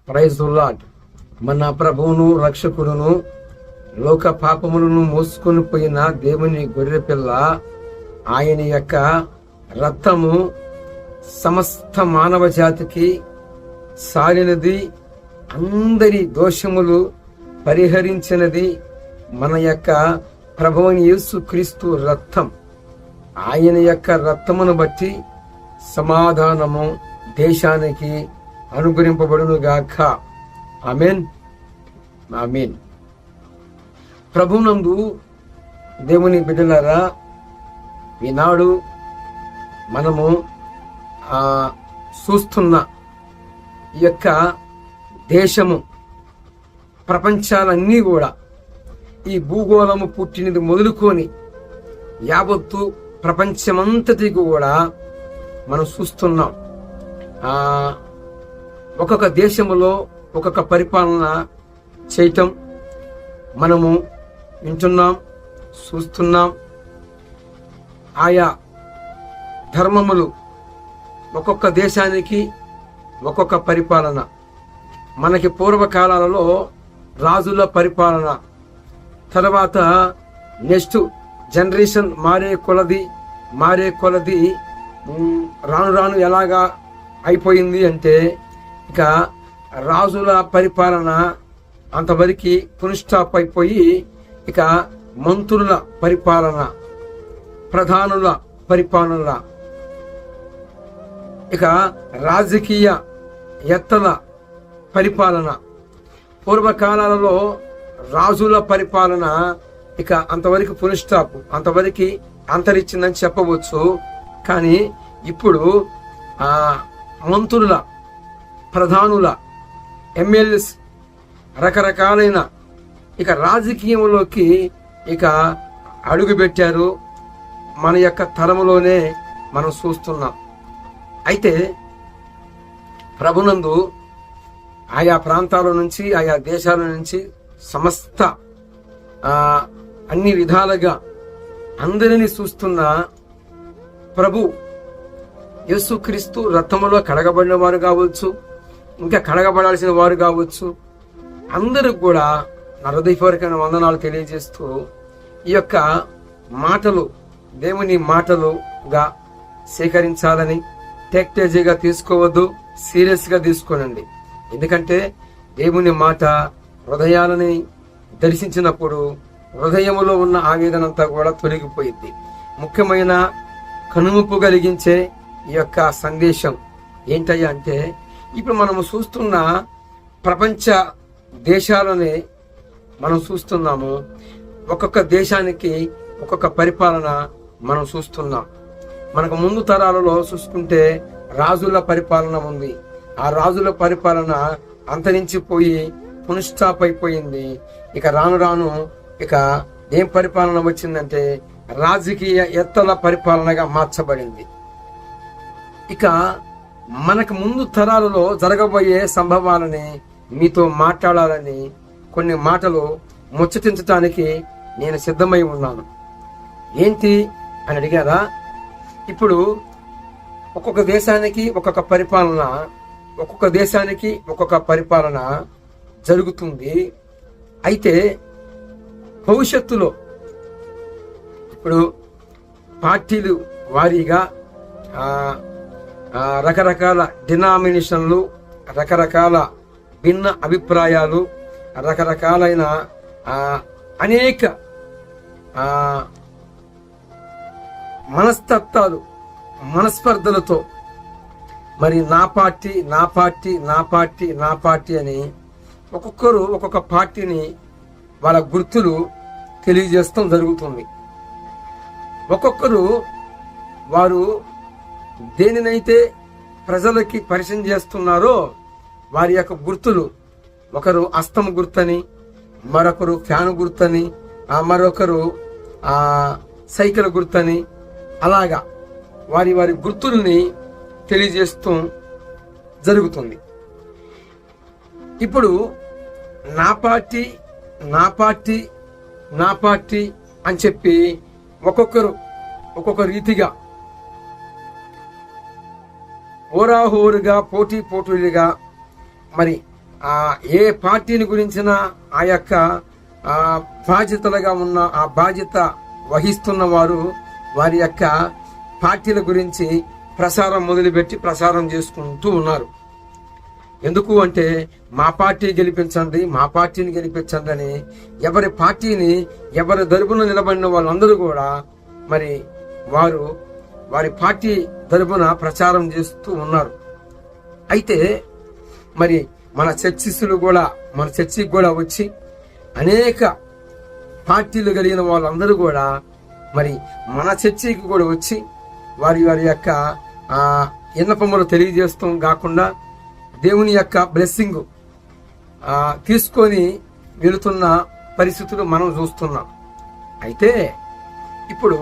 Praise the lord. మన ప్రభువును రక్షకుడును లోక పాపములను మోసుకొని పోయిన దేవుని గొర్రెపిల్ల, ఆయన యొక్క రక్తము సమస్త మానవ జాతికి సాలినది, అందరి దోషములు పరిహరించినది మన యొక్క ప్రభువైన యేసు క్రీస్తు రక్తం. ఆయన యొక్క రక్తమును బట్టి సమాధానము దేశానికి అనుగ్రహింపబడునుగాక. ఆమేన్, ఆమేన్. ప్రభునందు దేవుని బిడ్డలారా, ఈనాడు మనము చూస్తున్న ఈ యొక్క దేశము, ప్రపంచాలన్నీ కూడా ఈ భూగోళము పుట్టినది మొదలుకొని యావత్తు ప్రపంచమంతటి కూడా మనం చూస్తున్నాం. ఒక్కొక్క దేశములో ఒక్కొక్క పరిపాలన చేయటం మనము వింటున్నాం, చూస్తున్నాం. ఆయా ధర్మములు ఒక్కొక్క దేశానికి ఒక్కొక్క పరిపాలన. మనకి పూర్వకాలాలలో రాజుల పరిపాలన, తర్వాత నెక్స్ట్ జనరేషన్ మారే కొలది రాను రాను ఎలాగా అయిపోయింది అంటే, ఇక రాజుల పరిపాలన అంతవరకు పునఃస్టాప్ అయిపోయి, ఇక మంత్రుల పరిపాలన, ప్రధానుల పరిపాలన, ఇక రాజకీయ ఎత్తల పరిపాలన. పూర్వకాలాలలో రాజుల పరిపాలన ఇక అంతవరకు పునఃస్టాప్, అంతవరకు అంతరించిందని చెప్పవచ్చు. కానీ ఇప్పుడు మంత్రుల, ప్రధానుల, ఎమ్మెల్యేస్, రకరకాలైన ఇక రాజకీయంలోకి ఇక అడుగుపెట్టారు. మన యొక్క తరములోనే మనం చూస్తున్నాం. అయితే ప్రభునందు ఆయా ప్రాంతాల నుంచి, ఆయా దేశాల నుంచి సమస్త అన్ని విధాలుగా అందరినీ చూస్తున్న ప్రభు యేసుక్రీస్తు రక్తములో కడగబడిన వారు కావచ్చు, ఇంకా కడగబడాల్సిన వారు కావచ్చు, అందరూ కూడా నా హృదయపూర్వకమైన వందనాలు తెలియజేస్తూ, ఈ యొక్క మాటలు దేవుని మాటలుగా సేకరించాలని, టెక్టేజీగా తీసుకోవద్దు, సీరియస్గా తీసుకోనండి. ఎందుకంటే దేవుని మాట హృదయాలని దర్శించినప్పుడు హృదయములో ఉన్న ఆవేదనంతా కూడా తొలగిపోయింది. ముఖ్యమైన కనుముప్పు కలిగించే ఈ యొక్క సందేశం ఏంటయ్యా అంటే, ఇప్పుడు మనము చూస్తున్న ప్రపంచ దేశాలని మనం చూస్తున్నాము. ఒక్కొక్క దేశానికి ఒక్కొక్క పరిపాలన మనం చూస్తున్నాం. మనకు ముందు తరాలలో చూసుకుంటే రాజుల పరిపాలన ఉంది. ఆ రాజుల పరిపాలన అంతరించిపోయి పునఃస్టాప్ అయిపోయింది. ఇక రాను రాను ఇక ఏం పరిపాలన వచ్చిందంటే రాజకీయ ఎత్తల పరిపాలనగా మార్చబడింది. ఇక మనకు ముందు తరాలలో జరగబోయే సంభవాలని మీతో మాట్లాడాలని కొన్ని మాటలు ముచ్చటించడానికి నేను సిద్ధమై ఉన్నాను. ఏంటి అని అడిగారా? ఇప్పుడు ఒక్కొక్క దేశానికి ఒక్కొక్క పరిపాలన, ఒక్కొక్క దేశానికి ఒక్కొక్క పరిపాలన జరుగుతుంది. అయితే భవిష్యత్తులో ఇప్పుడు పార్టీలు వారీగా రకరకాల డినామినేషన్లు, రకరకాల భిన్న అభిప్రాయాలు, రకరకాలైన అనేక మనస్తత్వాలు, మనస్పర్ధలతో మరి నా పార్టీ నా పార్టీ నా పార్టీ నా పార్టీ అని ఒక్కొక్కరు ఒక్కొక్క పార్టీని వాళ్ళ గుర్తులు తెలియజేస్తాం జరుగుతుంది. ఒక్కొక్కరు వారు దేనినైతే ప్రజలకి పరిచయం చేస్తున్నారో వారి యొక్క గుర్తులు, ఒకరు అస్తం గుర్తని, మరొకరు ఫ్యాన్ గుర్తని, మరొకరు సైకిల్ గుర్తని, అలాగా వారి వారి గుర్తుల్ని తెలియజేస్తూ జరుగుతుంది. ఇప్పుడు నా పార్టీ నా పార్టీ నా పార్టీ అని చెప్పి ఒక్కొక్కరు ఒక్కొక్క రీతిగా హోరాహోరుగా పోటీలుగా మరి ఏ పార్టీని గురించిన ఆ యొక్క బాధ్యతలుగా ఉన్న ఆ బాధ్యత వహిస్తున్న వారు వారి యొక్క పార్టీల గురించి ప్రసారం మొదలుపెట్టి ప్రసారం చేసుకుంటూ ఉన్నారు. ఎందుకు అంటే మా పార్టీ గెలిపించండి, మా పార్టీని గెలిపించండి అని ఎవరి పార్టీని ఎవరి తరపున నిలబడిన వాళ్ళందరూ కూడా మరి వారి పార్టీ తరపున ప్రచారం చేస్తూ ఉన్నారు. అయితే మరి మన చర్చిస్టులు కూడా మన చర్చికి కూడా వచ్చి అనేక పార్టీలు కలిగిన వాళ్ళందరూ కూడా మరి మన చర్చికి కూడా వచ్చి వారి యొక్క విన్నపములు తెలియజేస్తాం కాకుండా దేవుని యొక్క బ్లెస్సింగ్ తీసుకొని వెళుతున్న పరిస్థితులు మనం చూస్తున్నాం. అయితే ఇప్పుడు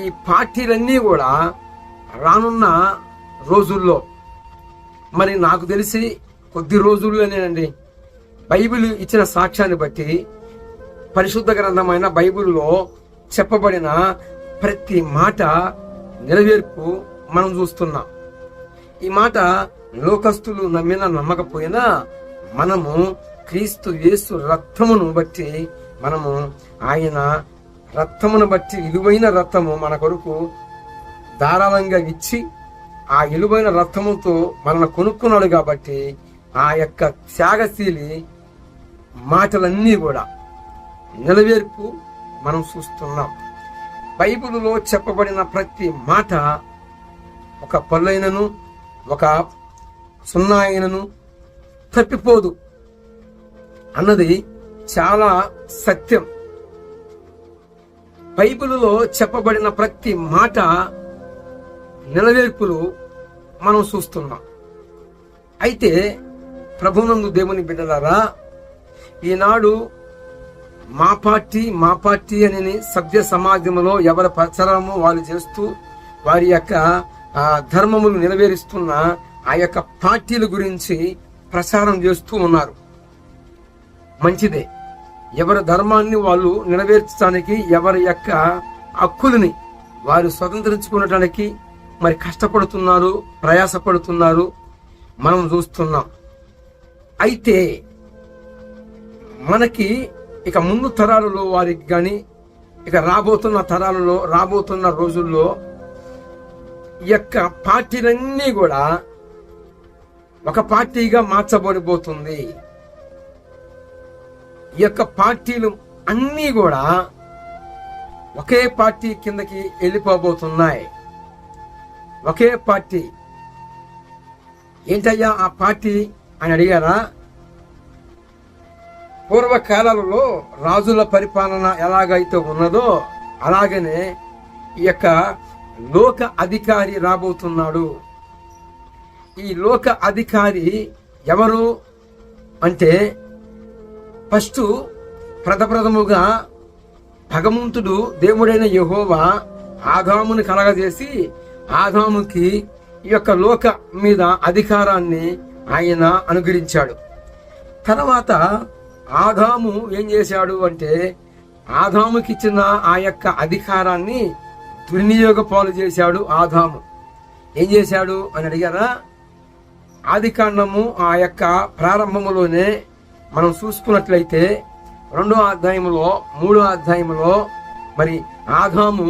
ఈ పార్టీలన్నీ కూడా రానున్న రోజుల్లో మరి నాకు తెలిసి కొద్ది రోజుల్లోనేనండి బైబిల్ ఇచ్చిన సాక్ష్యాన్ని బట్టి పరిశుద్ధ గ్రంథమైన బైబిల్లో చెప్పబడిన ప్రతి మాట నెరవేర్పు మనం చూస్తున్నాం. ఈ మాట లోకస్తులు నమ్మినా నమ్మకపోయినా మనము క్రీస్తు యేసు రక్తమును బట్టి మనము ఆయన రక్తమును బట్టి విలువైన రక్తము మన కొరకు ధారాళంగా ఇచ్చి ఆ విలువైన రక్తముతో మనల్ని కొనుక్కున్నాడు కాబట్టి ఆ యొక్క త్యాగశీలి మాటలన్నీ కూడా నెరవేర్పు మనం చూస్తున్నాం. బైబిలులో చెప్పబడిన ప్రతి మాట ఒక పల్లైనను ఒక సున్నా అయినను తప్పిపోదు అన్నది చాలా సత్యం. బైబిలులో చెప్పబడిన ప్రతి మాట నెరవేర్పులు మనం చూస్తున్నాం. అయితే ప్రభునందు దేవుని బిడ్డలారా, ఈనాడు మా పార్టీ అని సభ్య సమాజంలో ఎవరి ప్రచారము వాళ్ళు చేస్తూ వారి యొక్క ధర్మములు నెరవేరుస్తున్న ఆ యొక్క పార్టీల గురించి ప్రచారం చేస్తూ ఉన్నారు. మంచిదే, ఎవరి ధర్మాన్ని వాళ్ళు నెరవేర్చడానికి ఎవరి యొక్క హక్కులని వారు స్వతంత్రించుకునడానికి మరి కష్టపడుతున్నారు, ప్రయాసపడుతున్నారు, మనం చూస్తున్నాం. అయితే మనకి ఇక ముందు తరాలలో వారికి కానీ ఇక రాబోతున్న రోజుల్లో ఈ యొక్క పార్టీలన్నీ కూడా ఒక పార్టీగా మార్చబడిపోతుంది. ఈ యొక్క పార్టీలు అన్నీ కూడా ఒకే పార్టీ కిందకి వెళ్ళిపోబోతున్నాయి. ఒకే పార్టీ. ఏంటయ్యా ఆ పార్టీ అని అడిగారా? పూర్వకాలాలలో రాజుల పరిపాలన ఎలాగైతే ఉన్నదో అలాగనే ఈ యొక్క లోక అధికారి రాబోతున్నాడు. ఈ లోక అధికారి ఎవరు అంటే ఫస్ట్ ప్రథముగా భగవంతుడు దేవుడైన యెహోవా ఆదాముని కలగజేసి ఆదాముకి ఈ యొక్క లోక మీద అధికారాన్ని ఆయన అనుగ్రహించాడు. తర్వాత ఆదాము ఏం చేశాడు అంటే ఆదాముకి ఇచ్చిన ఆ యొక్క అధికారాన్ని దుర్వినియోగ పాలు చేశాడు. ఆదాము ఏం చేశాడు అని అడిగారా? ఆదికాండము ఆ యొక్క ప్రారంభములోనే మనం చూసుకున్నట్లయితే 2వ అధ్యాయంలో 3వ అధ్యాయంలో మరి ఆదాము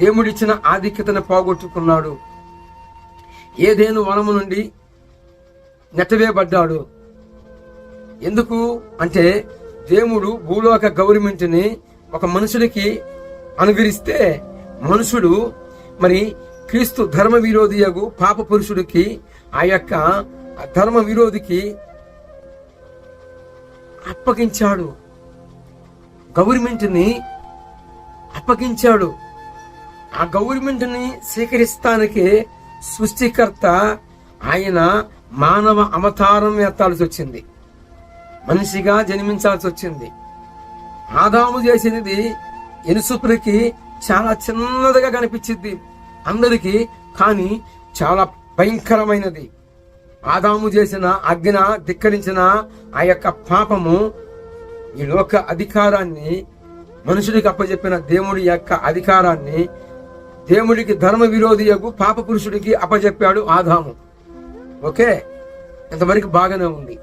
దేవుడిచ్చిన ఆధిక్యతను పోగొట్టుకున్నాడు. ఏదేను వనము నుండి నెట్టవేయబడ్డాడు. ఎందుకు అంటే దేవుడు భూలోక గవర్నమెంట్ని ఒక మనుషుడికి అనుగ్రహిస్తే మనుషుడు మరి క్రీస్తు ధర్మ విరోధియగు పాప పురుషుడికి ఆ యొక్క ధర్మ విరోధికి అప్పగించాడు. గవర్నమెంట్ని అప్పగించాడు. ఆ గవర్నమెంట్ని స్వీకరిస్తానికి సృష్టికర్త ఆయన మానవ అవతారం ఎత్తాల్సి వచ్చింది. మనిషిగా జన్మించాల్సి వచ్చింది. ఆదాము చేసినది ఎనుసుపురికి చాలా చిన్నదిగా కనిపించింది అందరికీ, కానీ చాలా భయంకరమైనది. ఆదాము చేసిన ఆజ్ఞ ధిక్కరించిన ఆ యొక్క పాపము ఈ లోక అధికారాన్ని మనుషుడికి అప్పచెప్పిన దేవుడి యొక్క అధికారాన్ని దేవుడికి ధర్మ విరోధియగు పాప పురుషుడికి అప్పచెప్పాడు ఆదాము. ఓకే, ఇంతవరకు బాగానే ఉంది.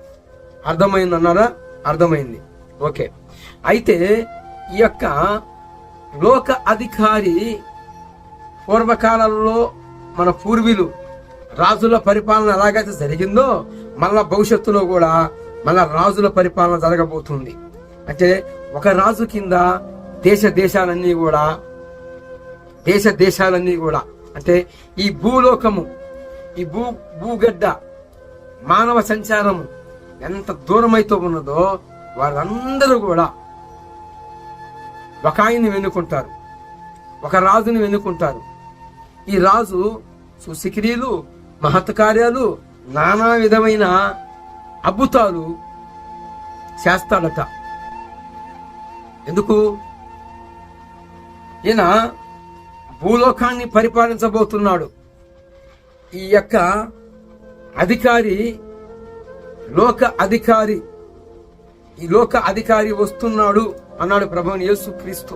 అర్థమైంది అన్నారా? అర్థమైంది. ఓకే. అయితే ఈ యొక్క లోక అధికారి పూర్వకాలంలో మన పూర్వీలు రాజుల పరిపాలన ఎలాగైతే జరిగిందో మళ్ళా భవిష్యత్తులో కూడా మళ్ళా రాజుల పరిపాలన జరగబోతుంది. అంటే ఒక రాజు కింద దేశాలన్నీ కూడా అంటే ఈ భూలోకము, ఈ భూగడ్డ మానవ సంచారము ఎంత దూరమైతో ఉన్నదో వారందరూ కూడా ఒక ఆయన్ని వెన్నుకుంటారు, ఒక రాజుని వెన్నుకుంటారు. ఈ రాజు సుశిక్రియలు, మహత్ కార్యాలు, నానా విధమైన అద్భుతాలు చేస్తాడట. ఎందుకు? ఈయన భూలోకాన్ని పరిపాలించబోతున్నాడు. ఈ యొక్క అధికారి ఈ లోక అధికారి వస్తున్నాడు అన్నాడు ప్రభువైన యేసుక్రీస్తు.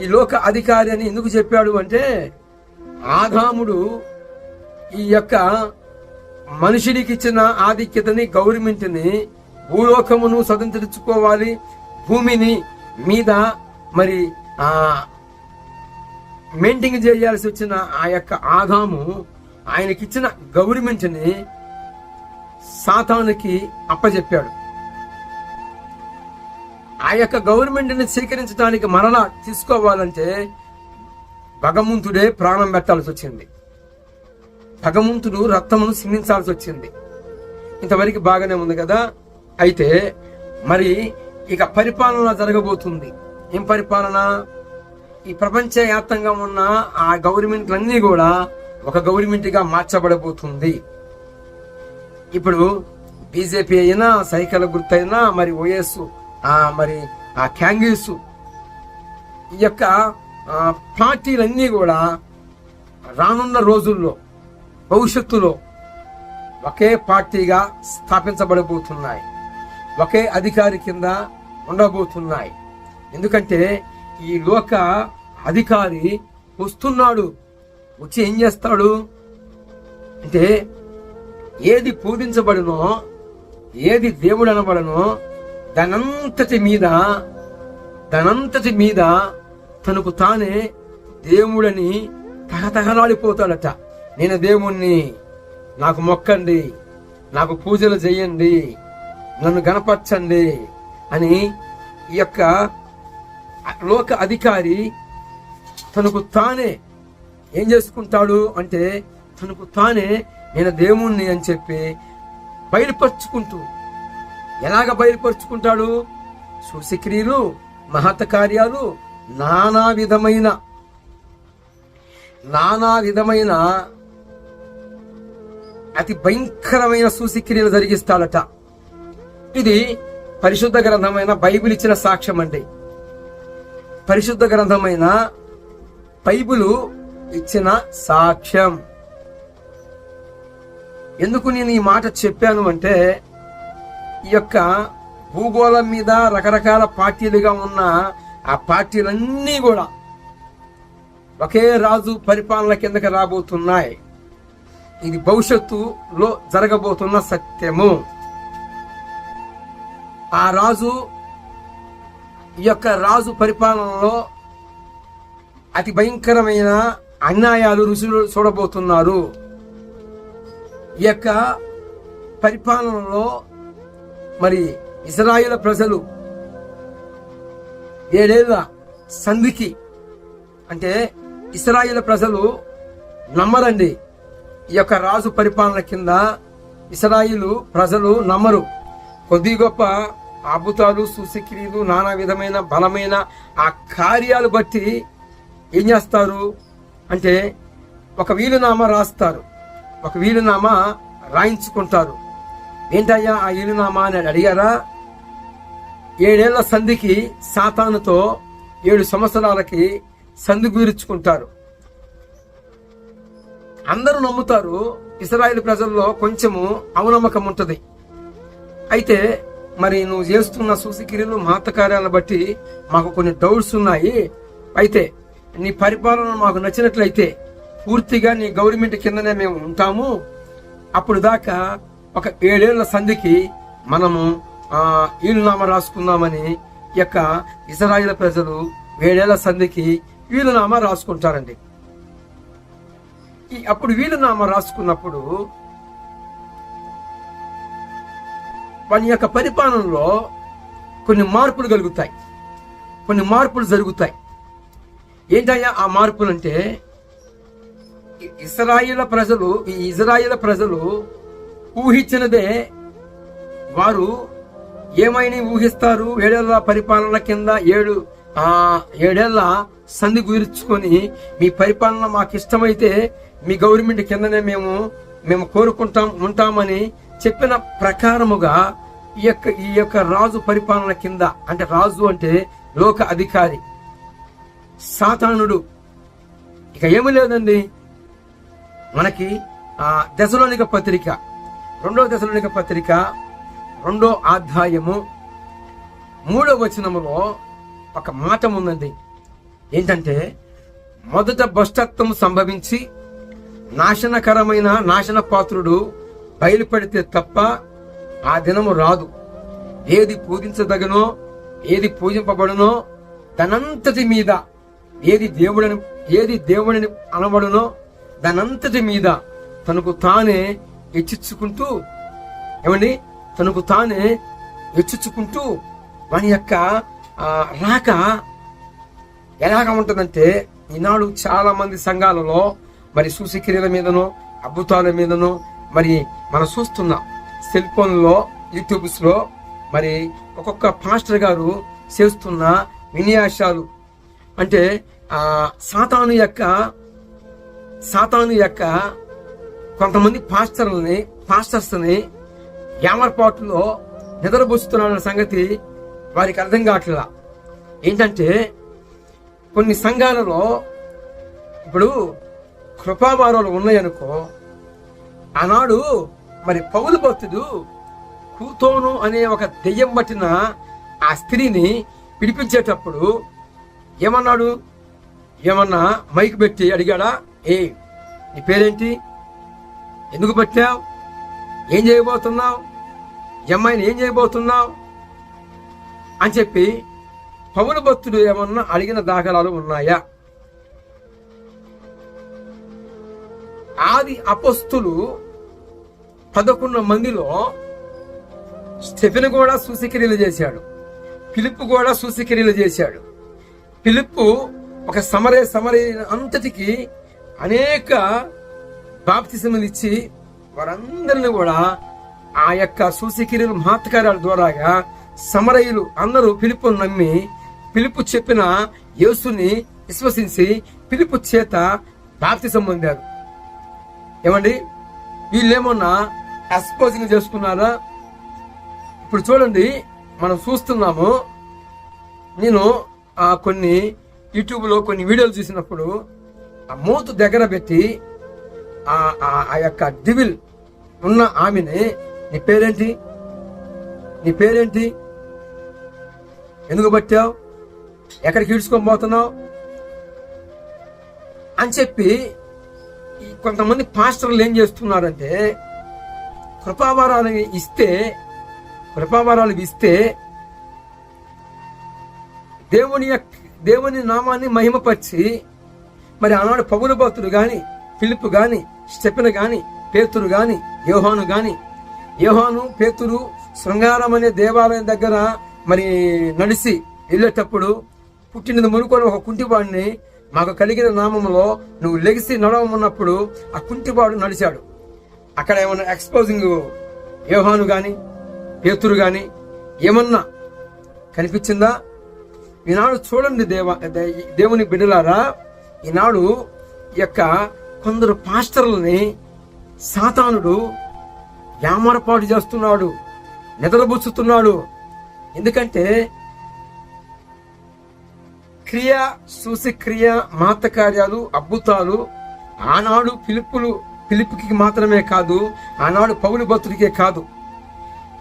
ఈ లోక అధికారి అని ఎందుకు చెప్పాడు అంటే, ఆదాముడు ఈ యొక్క మనుషుడికి ఇచ్చిన ఆధిక్యతని, గవర్నమెంట్ని, భూలోకమును స్వతంత్రించుకోవాలి, భూమిని మీద మరి మెయింటైన్ చేయాల్సి వచ్చిన ఆ యొక్క ఆదాము ఆయనకిచ్చిన గవర్నమెంట్ని సాతానుకి అప్పచెప్పాడు. ఆ యొక్క గవర్నమెంట్ని స్వీకరించడానికి మరలా తీసుకోవాలంటే భగవంతుడే ప్రాణం పెట్టాల్సి వచ్చింది. భగవంతుడు రక్తమును సిందించాల్సి వచ్చింది. ఇంతవరకు బాగానే ఉంది కదా. అయితే మరి ఇక పరిపాలన జరగబోతుంది. ఏం పరిపాలన? ఈ ప్రపంచ వ్యాప్తంగా ఉన్న ఆ గవర్నమెంట్లన్నీ కూడా ఒక గవర్నమెంట్ గా మార్చబడబోతుంది. ఇప్పుడు బీజేపీ అయినా, సైకిల్ గుర్తు అయినా, మరి ఓఎస్, మరి ఆ కాంగ్రెస్, ఈ యొక్క పార్టీలన్నీ కూడా రానున్న రోజుల్లో భవిష్యత్తులో ఒకే పార్టీగా స్థాపించబడబోతున్నాయి, ఒకే అధికారి కింద ఉండబోతున్నాయి. ఎందుకంటే ఈ లోక అధికారి వస్తున్నాడు. వచ్చి ఏం చేస్తాడు అంటే, ఏది పూజించబడునో, ఏది దేవుడు అనబడనో దానంతటి మీద తనకు తానే దేవుడని తహతహలాడిపోతాడట. నేను దేవుణ్ణి, నాకు మొక్కండి, నాకు పూజలు చెయ్యండి, నన్ను గణపరచండి అని ఈ యొక్క లోక అధికారి తనకు తానే ఏం చేసుకుంటాడు అంటే, తనకు తానే నేను దేవుణ్ణి అని చెప్పి బయలుపరుచుకుంటూ, ఎలాగ బయలుపరుచుకుంటాడు? సూచక్రియలు, మహత్ కార్యాలు, నానా విధమైన అతి భయంకరమైన సూచక్రియలు జరిగిస్తాడట. ఇది పరిశుద్ధ గ్రంథమైన బైబిల్ ఇచ్చిన సాక్ష్యం అండి. పరిశుద్ధ గ్రంథమైన బైబిలు ఇచ్చిన సాక్ష్యం. ఎందుకు నేను ఈ మాట చెప్పాను అంటే, ఈ యొక్క భూగోళం మీద రకరకాల పార్టీలుగా ఉన్న ఆ పార్టీలన్నీ కూడా ఒకే రాజు పరిపాలన కిందకి రాబోతున్నాయి. ఇది భవిష్యత్తులో జరగబోతున్న సత్యము. ఆ రాజు, ఈ యొక్క రాజు పరిపాలనలో అతి భయంకరమైన అన్యాయాలు, రుచులు చూడబోతున్నారు. ఈ యొక్క పరిపాలనలో మరి ఇశ్రాయేలు ప్రజలు 7 ఏళ్ల సంధికి, అంటే ఇశ్రాయేలు ప్రజలు నమ్మరండి. ఈ యొక్క రాజు పరిపాలన కింద ఇశ్రాయేలు ప్రజలు నమ్మరు. కొద్ది గొప్ప అద్భుతాలు, సూచక్రియలు, నానా విధమైన బలమైన ఆ కార్యాలు బట్టి ఏం చేస్తారు అంటే, ఒక వీలునామా రాస్తారు, ఒక వీలునామా రాయించుకుంటారు. ఏంటయ్యా ఆ వీలునామా అని అడిగారా? 7 ఏళ్ల సంధికి సాతానుతో 7 సంవత్సరాలకి సంధి గురించుకుంటారు. అందరూ నమ్ముతారు. ఇశ్రాయేలు ప్రజల్లో కొంచెము అవనమ్మకం ఉంటది. అయితే మరి నువ్వు చేస్తున్న సూచక్రియలు, మహత్ కార్యాలను బట్టి మాకు కొన్ని డౌట్స్ ఉన్నాయి. అయితే నీ పరిపాలన మాకు నచ్చినట్లయితే పూర్తిగా నీ గవర్నమెంట్ కిందనే మేము ఉంటాము. అప్పుడు దాకా ఒక 7 ఏళ్ల సంధికి మనము వీలునామా రాసుకుందామని ఈ యొక్క ఇశ్రాయేలు ప్రజలు 7 ఏళ్ల సంధికి వీలునామా రాసుకుంటారండి. అప్పుడు వీలునామా రాసుకున్నప్పుడు వాని యొక్క పరిపాలనలో కొన్ని మార్పులు కలుగుతాయి, కొన్ని మార్పులు జరుగుతాయి. ఏంటయ్యా ఆ మార్పులు అంటే, ఈ ఇశ్రాయేలు ప్రజలు ఊహించినదే వారు ఏమైనా ఊహిస్తారు. 7 ఏళ్ల పరిపాలన కింద 7 ఏళ్ల సంధి గురించుకొని, మీ పరిపాలన మాకు ఇష్టమైతే మీ గవర్నమెంట్ కిందనే మేము ఉంటామని చెప్పిన ప్రకారముగా ఈ యొక్క రాజు పరిపాలన కింద, అంటే రాజు అంటే లోక అధికారి సాతానుడు. ఇక ఏమీ లేదండి, మనకి దశలోనిక పత్రిక 2వ దశలోనిక పత్రిక 2వ అధ్యాయము 3వ వచనములో ఒక మాట ఉందండి. ఏంటంటే, మొదట భ్రష్టత్వం సంభవించి నాశనకరమైన నాశన పాత్రుడు బయలుపడితే తప్ప ఆ దినము రాదు. ఏది పూజించదగనో ఏది పూజింపబడునో దానంతటి మీద, ఏది దేవుడిని అనబడునో దానంతటి మీద తనకు తానే హెచ్చించుకుంటూ వాని యొక్క రాక ఎలాగా ఉంటుందంటే, ఈనాడు చాలా మంది సంఘాలలో మరి సూచక్రియల మీదనో అద్భుతాల మీదనో మరి మనం చూస్తున్నాం. సెల్ ఫోన్లో, యూట్యూబ్స్ లో మరి ఒక్కొక్క పాస్టర్ గారు చేస్తున్న విన్యాసాలు అంటే సాతాను యొక్క కొంతమంది పాస్టర్స్ని యామర్పాటులో నిద్రబోస్తున్నాడన్న సంగతి వారికి అర్థం కావట్లా. ఏంటంటే, కొన్ని సంఘాలలో ఇప్పుడు కృపావారాలు ఉన్నాయనుకో, ఆనాడు మరి పౌలు భక్తుడు కూతోను అనే ఒక దెయ్యం పట్టిన ఆ స్త్రీని పిలిపించేటప్పుడు ఏమన్నా మైక్ పెట్టి అడిగాడా, నీ పేరేంటి, ఎందుకు పట్టావు, ఏం చేయబోతున్నావు, అమ్మాయిని ఏం చేయబోతున్నావు అని చెప్పి పౌలు భక్తుడు ఏమన్నా అడిగిన దాఖలాలు ఉన్నాయా? ఆది అపొస్తలులు 11 మందిలో స్టెఫెను కూడా సూచక్రియలు చేశాడు, ఫిలిప్పు కూడా సూచక్రియలు చేశాడు. ఫిలిప్పు ఒక సమరయ అంతటికి అనేక బాప్తిసములు ఇచ్చి వారందరిని కూడా ఆ యొక్క సూచక్రియలు మహత్కార్యాల ద్వారాగా సమరయులు అందరూ ఫిలిప్పును నమ్మి, ఫిలిప్పు చెప్పిన యేసుని విశ్వసించి ఫిలిప్పు చేత బాప్తిసం పొందారు. ఏమండి, వీళ్ళేమన్నా ఎక్స్పోజింగ్ చేసుకున్నారా? ఇప్పుడు చూడండి, మనం చూస్తున్నాము. నేను కొన్ని యూట్యూబ్లో కొన్ని వీడియోలు చూసినప్పుడు ఆ మూతు దగ్గర పెట్టి ఆ యొక్క డివిల్ ఉన్న ఆమెని, నీ పేరేంటి, ఎందుకు పట్టావు, ఎక్కడికి ఈడ్చుకొని పోతున్నావు అని చెప్పి కొంతమంది పాస్టర్లు ఏం చేస్తున్నారంటే, కృపావరాలు ఇస్తే దేవుని నామాన్ని మహిమపరిచి, మరి ఆనాడు పౌలు భక్తుడు గాని, ఫిలిప్పు గాని, స్టెఫెను గాని, పేతురు గాని, యోహాను పేతురు శృంగారం అనే దేవాలయం దగ్గర మరి నడిచి వెళ్ళేటప్పుడు పుట్టినది మునుకొని ఒక కుంటివాడిని, మాకు కలిగిన నామములో నువ్వు లెగిసి నడవమన్నప్పుడు ఆ కుంటివాడు నడిచాడు. అక్కడ ఏమన్నా ఎక్స్పోజింగ్ యోహాను గాని పేతురు గాని ఏమన్నా కనిపించిందా? ఈనాడు చూడండి దేవుని బిడ్డలారా, ఈనాడు యొక్క కొందరు పాస్టర్లని సాతానుడు యామరపాటు చేస్తున్నాడు, నిద్రబుచ్చుతున్నాడు. ఎందుకంటే సూచక్రియ మహత్కార్యాలు అద్భుతాలు ఆనాడు ఫిలిప్పుకి మాత్రమే కాదు, ఆనాడు పౌలు భక్తుడికే కాదు,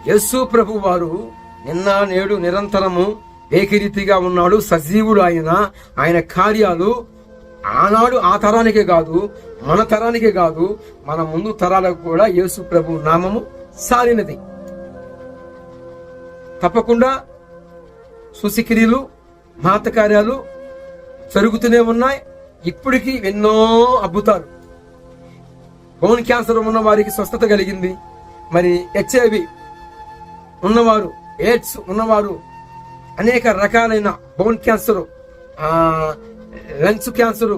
యేసు ప్రభు వారు నిన్న నేడు నిరంతరము ఏకరీతిగా ఉన్నాడు. సజీవుడు ఆయన కార్యాలు ఆనాడు ఆ తరానికే కాదు, మన తరానికే కాదు, మన ముందు తరాలకు కూడా యేసు ప్రభు నామము సారినది. తప్పకుండా సూచక్రియలు మహత్కార్యాలు జరుగుతూనే ఉన్నాయి. ఇప్పటికీ ఎన్నో అద్భుతాలు. బోన్ క్యాన్సర్ ఉన్న వారికి స్వస్థత కలిగింది. మరి HIV ఉన్నవారు, ఎయిడ్స్ ఉన్నవారు, అనేక రకాలైన బోన్ క్యాన్సరు, లంగ్స్ క్యాన్సరు,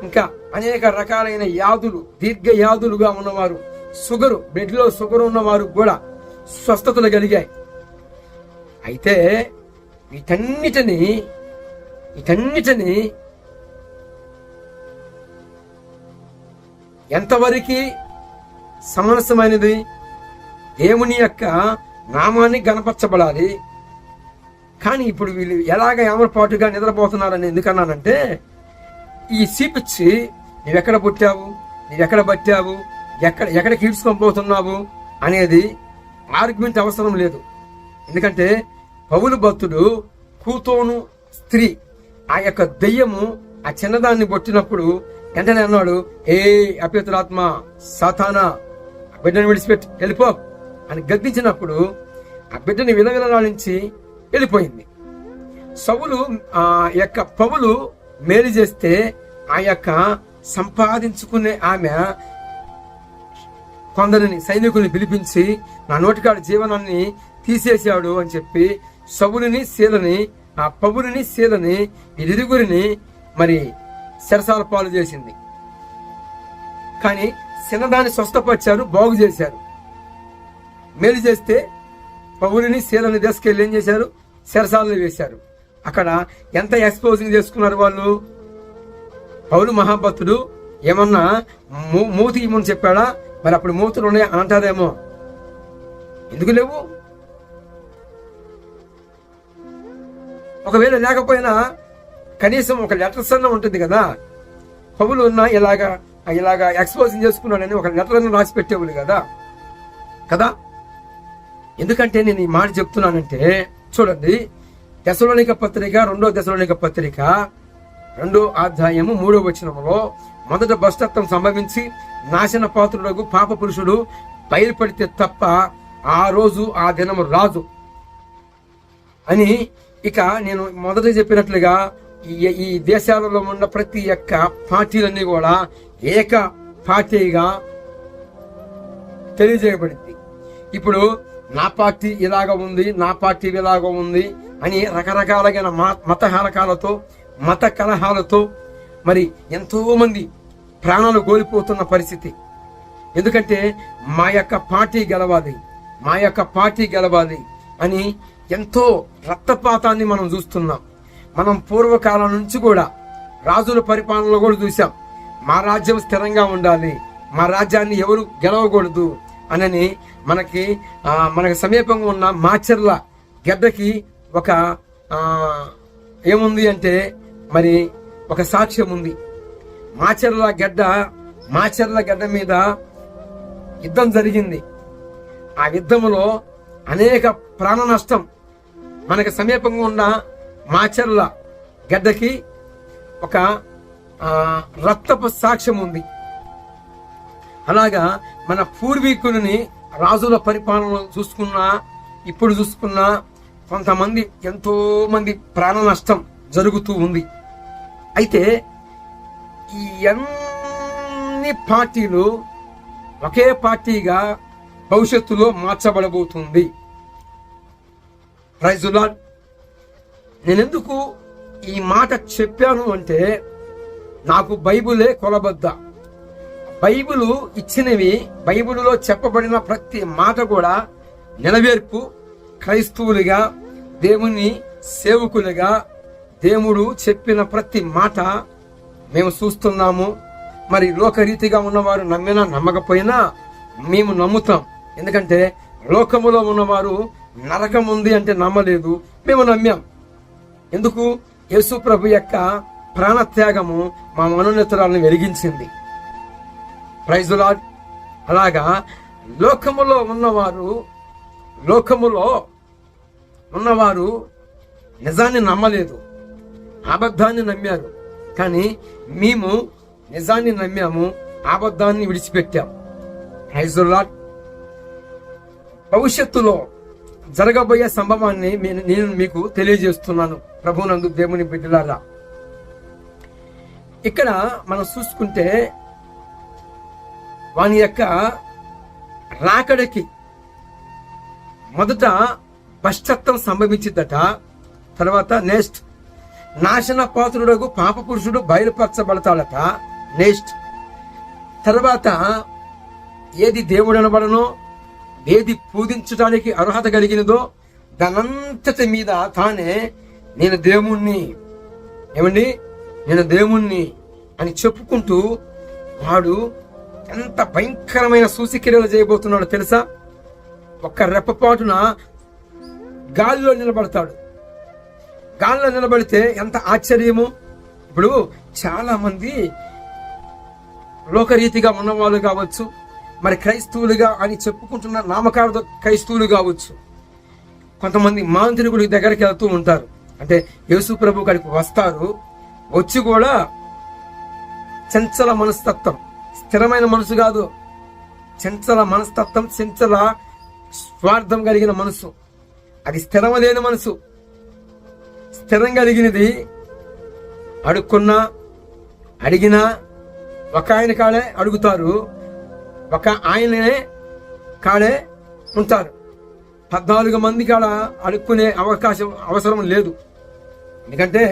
ఇంకా అనేక రకాలైన వ్యాధులు, దీర్ఘ వ్యాధులుగా ఉన్నవారు, షుగరు, బ్లడ్ లో షుగర్ ఉన్నవారు కూడా స్వస్థతలు కలిగాయి. అయితే వీటన్నిటిని ఎంతవరకు సమరసమైనది? దేవుని యొక్క నామాన్ని గణపరచబడాలి. కానీ ఇప్పుడు వీళ్ళు ఎలాగ ఏమరపాటుగా నిద్రపోతున్నారని ఎందుకన్నానంటే, ఈ సీపిచ్చి నువ్వెక్కడ పుట్టావు, నువ్వెక్కడ పట్టావు, ఎక్కడికి ఈడ్చుకొని పోతున్నావు అనేది ఆర్గ్యుమెంట్ అవసరం లేదు. ఎందుకంటే పౌలు భక్తుడు కూతోను స్త్రీ, ఆ యొక్క దెయ్యము ఆ చిన్నదాన్ని కొట్టినప్పుడు వెంటనే అన్నాడు, ఏ అపవిత్రాత్మ సాతానా, ఆ బిడ్డను విడిచిపెట్టి వెళ్ళిపో అని గద్దించినప్పుడు ఆ బిడ్డని విలవిలలాడించి వెళ్ళిపోయింది. పౌలు మేలు చేస్తే ఆ యొక్క సంపాదించుకునే ఆమె కొందరిని సైనికుల్ని పిలిపించి నా నోటికాడ జీవనాన్ని తీసేశాడు అని చెప్పి పౌలుని శీలని వీరిరుగురిని మరి చెరసాల పాలు చేసింది. కానీ చిన్నదాన్ని స్వస్థపరిచారు, బాగు చేశారు. మేలు చేస్తే పౌలుని శీలని తీసుకెళ్ళి ఏం చేశారు? చెరసాలలో వేశారు. అక్కడ ఎంత ఎక్స్పోజింగ్ చేసుకున్నారు వాళ్ళు. పౌలు మహాభక్తుడు ఏమన్నా మూతి ఇమ్మని చెప్పాడా? మరి అప్పుడు మూతులు ఉన్నాయి అని అంటారేమో. ఎందుకు లేవు? ఒకవేళ లేకపోయినా కనీసం ఒక లెటర్స్ అన్న ఉంటుంది కదా. పౌలు ఉన్నా ఇలాగా ఎక్స్పోజింగ్ చేసుకున్నాడని ఒక లెటర్ అన్న రాసి పెట్టేవాళ్ళు కదా. ఎందుకంటే నేను ఈ మాట చెప్తున్నానంటే, చూడండి, దశలోనిక పత్రిక 2వ దశలోనిక పత్రిక 2వ అధ్యాయము 3వ వచనములో, మొదట భ్రష్టత్వం సంభవించి నాశన పాత్రులకు పాప పురుషుడు బయలుపడితే తప్ప ఆ రోజు ఆ దినము రాదు అని. ఇక నేను మొదట చెప్పినట్లుగా ఈ దేశాలలో ఉన్న ప్రతి ఒక్క పార్టీలన్నీ కూడా ఏక పార్టీగా తెలియజేయబడింది. ఇప్పుడు నా పార్టీ ఇలాగ ఉంది, నా పార్టీ ఇలాగ ఉంది అని రకరకాలైన మత కలహాలతో మరి ఎంతో మంది ప్రాణాలు కోల్పోతున్న పరిస్థితి. ఎందుకంటే మా యొక్క పార్టీ గెలవాలి అని ఎంతో రక్తపాతాన్ని మనం చూస్తున్నాం. మనం పూర్వకాలం నుంచి కూడా రాజుల పరిపాలనలో కూడా చూసాం. మా రాజ్యం స్థిరంగా ఉండాలి, మా రాజ్యాన్ని ఎవరు గెలవకూడదు అని మనకి సమీపంగా ఉన్న మాచర్ల గడ్డకి ఒక ఏముంది అంటే మరి ఒక సాక్ష్యం ఉంది. మాచర్ల గడ్డ మీద యుద్ధం జరిగింది. ఆ యుద్ధంలో అనేక ప్రాణ నష్టం. మనకు సమీపంగా ఉన్న మాచర్ల గడ్డకి ఒక రక్తపు సాక్ష్యం ఉంది. అలాగా మన పూర్వీకులని రాజుల పరిపాలన ఇప్పుడు చూసుకున్నా కొంతమంది ఎంతో మంది ప్రాణ నష్టం జరుగుతూ ఉంది. అయితే ఈ అన్ని పార్టీలు ఒకే పార్టీగా భవిష్యత్తులో మార్చబడబోతుంది. Praise the lord. నేనెందుకు ఈ మాట చెప్పాను అంటే, నాకు బైబిలే కొలబద్ద. బైబిలు ఇచ్చినవి, బైబిలులో చెప్పబడిన ప్రతి మాట కూడా నెరవేర్పు. క్రైస్తవులుగా, దేవుని సేవకులుగా దేవుడు చెప్పిన ప్రతి మాట మేము చూస్తున్నాము. మరి లోకరీతిగా ఉన్నవారు నమ్మినా నమ్మకపోయినా మేము నమ్ముతాం. ఎందుకంటే లోకములో ఉన్నవారు నరకం ఉంది అంటే నమ్మలేదు, మేము నమ్మాం. ఎందుకు? యేసు ప్రభు యొక్క ప్రాణత్యాగము మా మనోన్నతురాలను వెలిగించింది. Praise the Lord. అలాగా లోకములో ఉన్నవారు నిజాన్ని నమ్మలేదు, అబద్ధాన్ని నమ్మారు. కానీ మేము నిజాన్ని నమ్మాము, అబద్ధాన్ని విడిచిపెట్టాం. Praise the lord. భవిష్యత్తులో జరగబోయే సంభవాన్ని నేను మీకు తెలియజేస్తున్నాను. ప్రభువునందు దేవుని బిడ్డలారా, ఇక్కడ మనం చూసుకుంటే వాని యొక్క రాకడికి మొదట పశ్చాత్తం సంభవించిద్దట. తర్వాత నెక్స్ట్ నాశన పాత్రుడకు పాప పురుషుడు బయలుపరచబడతాడట. నెక్స్ట్ తర్వాత ఏది దేవుడు అనబడనో, ఏది పూజించడానికి అర్హత కలిగినదో దానంతటి మీద తానే నేను దేవుణ్ణి, ఏమండి నేను దేవుణ్ణి అని చెప్పుకుంటూ వాడు ఎంత భయంకరమైన సూచక్రియలు చేయబోతున్నాడో తెలుసా? ఒక్క రెప్పపాటున గాలిలో నిలబడతాడు. గాలిలో నిలబడితే ఎంత ఆశ్చర్యము. ఇప్పుడు చాలా మంది లోకరీతిగా ఉన్నవాళ్ళు కావచ్చు, మరి క్రైస్తవులుగా అని చెప్పుకుంటున్న నామకార్థ క్రైస్తవులు కావచ్చు, కొంతమంది మాంత్రికుడి దగ్గరికి వెళ్తూ ఉంటారు. అంటే యేసు ప్రభు కాడికి వస్తారు, వచ్చి కూడా చంచల మనస్తత్వం, స్థిరమైన మనసు కాదు, చంచల మనస్తత్వం, చంచల స్వార్థం కలిగిన మనసు, అది స్థిరం లేని మనసు. స్థిరం కలిగినది అడుక్కున్నా అడిగినా ఒక ఆయన కాడే అడుగుతారు, ఒక ఆయనే కాడే ఉంటారు. 14 మంది కాడ అడుక్కునే అవసరం లేదు. ఎందుకంటే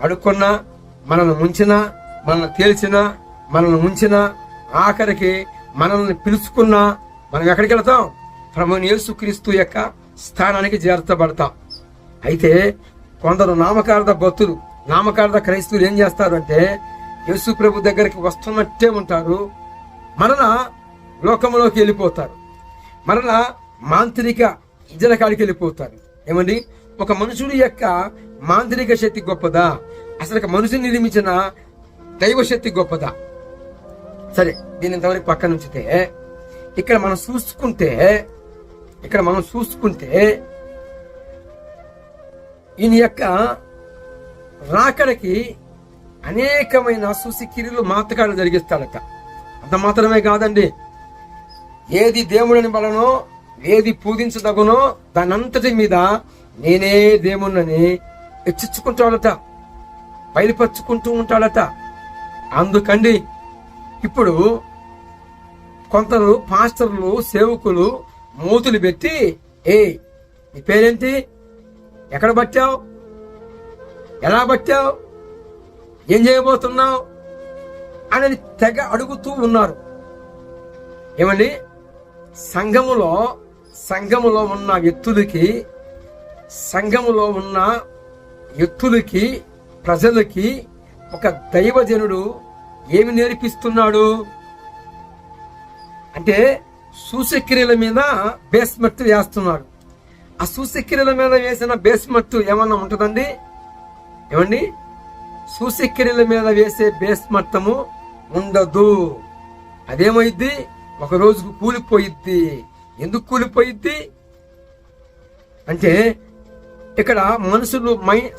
అడుక్కున్నా, మనల్ని ముంచినా, మనల్ని తేల్చినా, మనల్ని ముంచినా, ఆఖరికి మనల్ని పిలుచుకున్నా మనం ఎక్కడికి వెళతాం? ప్రభువైన యేసుక్రీస్తు యొక్క స్థానానికి చేర్చబడతాం. అయితే కొందరు నామకార్థ భక్తులు, నామకార్థ క్రైస్తవులు ఏం చేస్తారు అంటే యేసు ప్రభు దగ్గరికి వస్తున్నట్టే ఉంటారు, మరలా లోకంలోకి వెళ్ళిపోతారు, మరలా మాంత్రిక ఇజల కాడికి వెళ్ళిపోతారు. ఏమండి, ఒక మనుషుడి యొక్క మాంత్రిక శక్తి గొప్పదా? అసలు మనుషుని నిర్మించిన దైవ శక్తి గొప్పదా? సరే, దీని ఇంతవరకు పక్కన ఉంచితే ఇక్కడ మనం చూసుకుంటే ఈయన యొక్క రాకడికి అనేకమైన సూచక్రియలు మాతకాలు జరిగిస్తాడట. అంత మాత్రమే కాదండి, ఏది దేవుడిని బలనో, ఏది పూజించదగునో దానంతటి మీద నేనే దేవుణ్ణని హెచ్చించుకుంటాడట, బయలుపరుచుకుంటూ ఉంటాడట. అందుకండి ఇప్పుడు కొందరు పాస్టర్లు, సేవకులు మూతులు పెట్టి, నీ పేరేంటి, ఎక్కడ పట్టావు, ఎలా పట్టావు, ఏం చేయబోతున్నావు అనేది తెగ అడుగుతూ ఉన్నారు. ఏమండి, సంఘములో ఉన్న వ్యక్తులకి ప్రజలకి ఒక దైవజనుడు ఏమి నేర్పిస్తున్నాడు అంటే సూచక్రియల మీద బేస్మెట్ వేస్తున్నాడు. ఆ సూచక్రియల మీద వేసిన బేస్మెట్ ఏమన్నా ఉంటుందండి? ఏమండి, సూచక్రియల మీద వేసే బేస్మట్టము ఉండదు. అదేమైద్ది? ఒక రోజుకు కూలిపోయిద్ది. ఎందుకు కూలిపోయిద్ది అంటే ఇక్కడ మనుషులు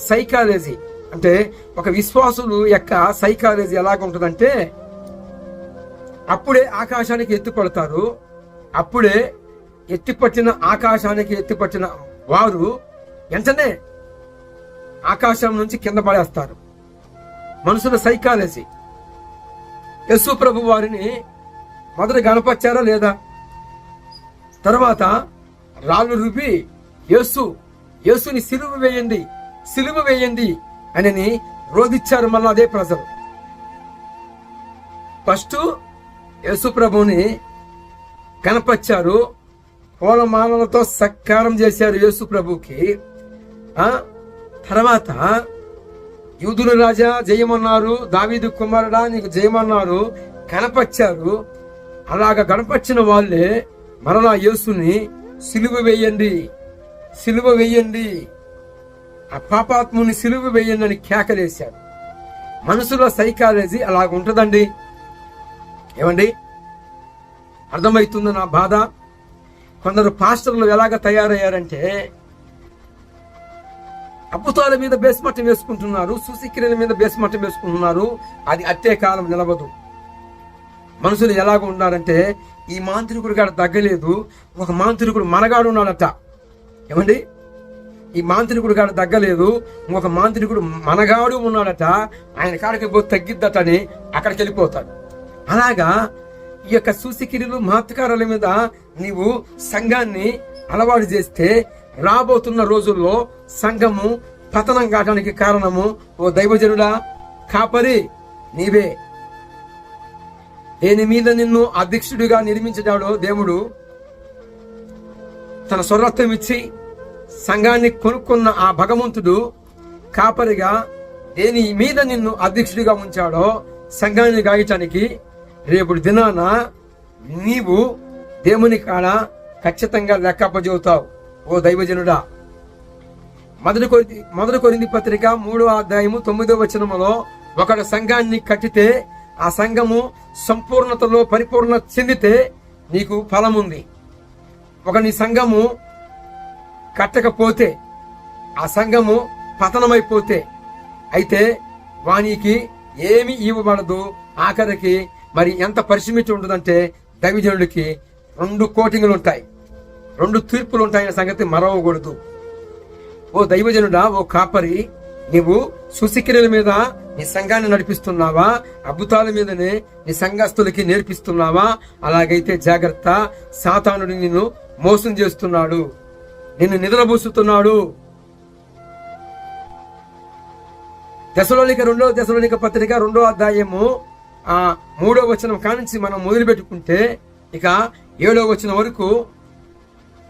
సైకాలజీ, అంటే ఒక విశ్వాసులు యొక్క సైకాలజీ ఎలాగుంటుందంటే అప్పుడే ఆకాశానికి ఎత్తిపడతారు, అప్పుడే ఆకాశానికి ఎత్తిపట్టిన వారు వెంటనే ఆకాశం నుంచి కింద పడేస్తారు. మనుషుల సైకాలజీ. యేసు ప్రభు వారిని మొదట గణపరిచారా లేదా? తర్వాత రాళ్ళు రుబ్బి యేసుని సిలువ వేయండి అని రోధించారు. మళ్ళీ అదే ప్రజలు ఫస్ట్ యేసు ప్రభుని కనపరిచారు, పూలమాలలతో సత్కారం చేశారు యేసు ప్రభుకి. తర్వాత యూదుల రాజా జయమన్నారు, దావీదు కుమారుడా నీకు జయమన్నారు, కనపరిచారు. అలాగా కనపరిచిన వాళ్ళే మరలా యేసుని సిలువ వేయండి, ఆ పాపాత్ముని సిలువ వేయండి అని కేకలేశారు. మనసులో సైకాలజీ అలాగ ఉంటుందండి. ఏమండి, అర్థమవుతుంది నా బాధ? కొందరు పాస్టర్లు ఎలాగ తయారయ్యారంటే అద్భుతాల మీద బేస్మట్టం వేసుకుంటున్నారు, సూచక్రియల మీద బేస్మట్టం వేసుకుంటున్నారు. అది అట్టే కాలం నిలవదు. మనుషులు ఎలాగ ఉన్నారంటే ఈ మాంత్రికుడు గాడు తగ్గలేదు, ఒక మాంత్రికుడు మనగాడు ఉన్నాడట. ఏమండి, ఈ మాంత్రికుడు కాడ తగ్గలేదు, ఇంకొక మాంత్రికుడు మనగాడు ఉన్నాడట, ఆయన కాడికి పోతే తగ్గిద్దట అని అక్కడికి వెళ్ళిపోతాడు. అలాగా ఈ యొక్క సూసికిరీలు మహత్కారాల మీద నీవు సంఘాన్ని అలవాటు చేస్తే రాబోతున్న రోజుల్లో సంఘము పతనం కావడానికి కారణము ఓ దైవజనుడా, కాపరి నీవే. దేని మీద నిన్ను అధ్యక్షుడిగా నిర్మించాడో దేవుడు తన స్వరత్వం ఇచ్చి సంఘాన్ని కొనుక్కున్న ఆ భగవంతుడు కాపరిగా దేని మీద నిన్ను అధ్యక్షుడిగా ఉంచాడో సంఘాన్ని గాయటానికి రేపు దినాన నీవు దేవుని కాడ ఖచ్చితంగా లెక్కప్పజవుతావు ఓ దైవజనుడా. మొదటి కొరింథీ పత్రిక 3వ అధ్యాయము 9వ వచనములో ఒకడు సంఘాన్ని కట్టితే ఆ సంఘము సంపూర్ణతలో పరిపూర్ణ చెందితే నీకు ఫలముంది. ఒకని సంఘము కట్టకపోతే ఆ సంఘము పతనమైపోతే అయితే వానికి ఏమి ఇవ్వబడదు. ఆఖరికి మరి ఎంత పరిశ్రమించి ఉంటుందంటే దైవజనుడికి 2 కోటింగులు ఉంటాయి, 2 తీర్పులు ఉంటాయన్న సంగతి మరవకూడదు. ఓ దైవజనుడా, ఓ కాపరి, నీవు సుశిక్రియల మీద నీ సంఘాన్ని నడిపిస్తున్నావా? అద్భుతాల మీదనే నీ సంఘస్థులకి నేర్పిస్తున్నావా? అలాగైతే జాగ్రత్త, సాతానుడు నిన్ను మోసం చేస్తున్నాడు, నిన్ను నిద్రబూస్తున్నాడు. రెండవ దశలోనిక పత్రిక 2వ అధ్యాయము 3వ వచనం కానించి మనం మొదలు పెట్టుకుంటే ఇక 7వ వచనం వరకు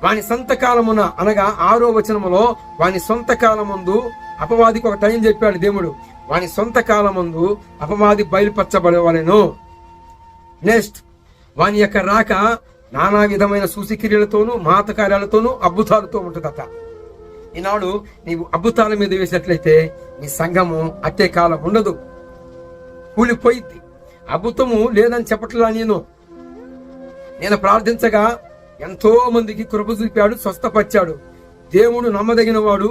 వాని సంతకాలమున అనగా 6వ వచనములో వాని సొంత కాలమందు అపవాదికి ఒక టైం చెప్పాడు దేవుడు. వాని సొంత కాలమందు అపవాది బయలుపరచబడేవాళ్ళను. నెక్స్ట్ వాని యొక్క రాక నానా విధమైన సూచిక్రియలతోనూ మహత్కార్యాలతోనూ అద్భుతాలతో ఉంటుందట. ఈనాడు నీవు అద్భుతాల మీద వేసినట్లయితే నీ సంఘము అట్టే కాలం ఉండదు, కూలిపోయింది. అద్భుతము లేదని చెప్పట్లా. నేను ప్రార్థించగా ఎంతో మందికి కృప చూపాడు, స్వస్థపరిచాడు. దేవుడు నమ్మదగిన వాడు.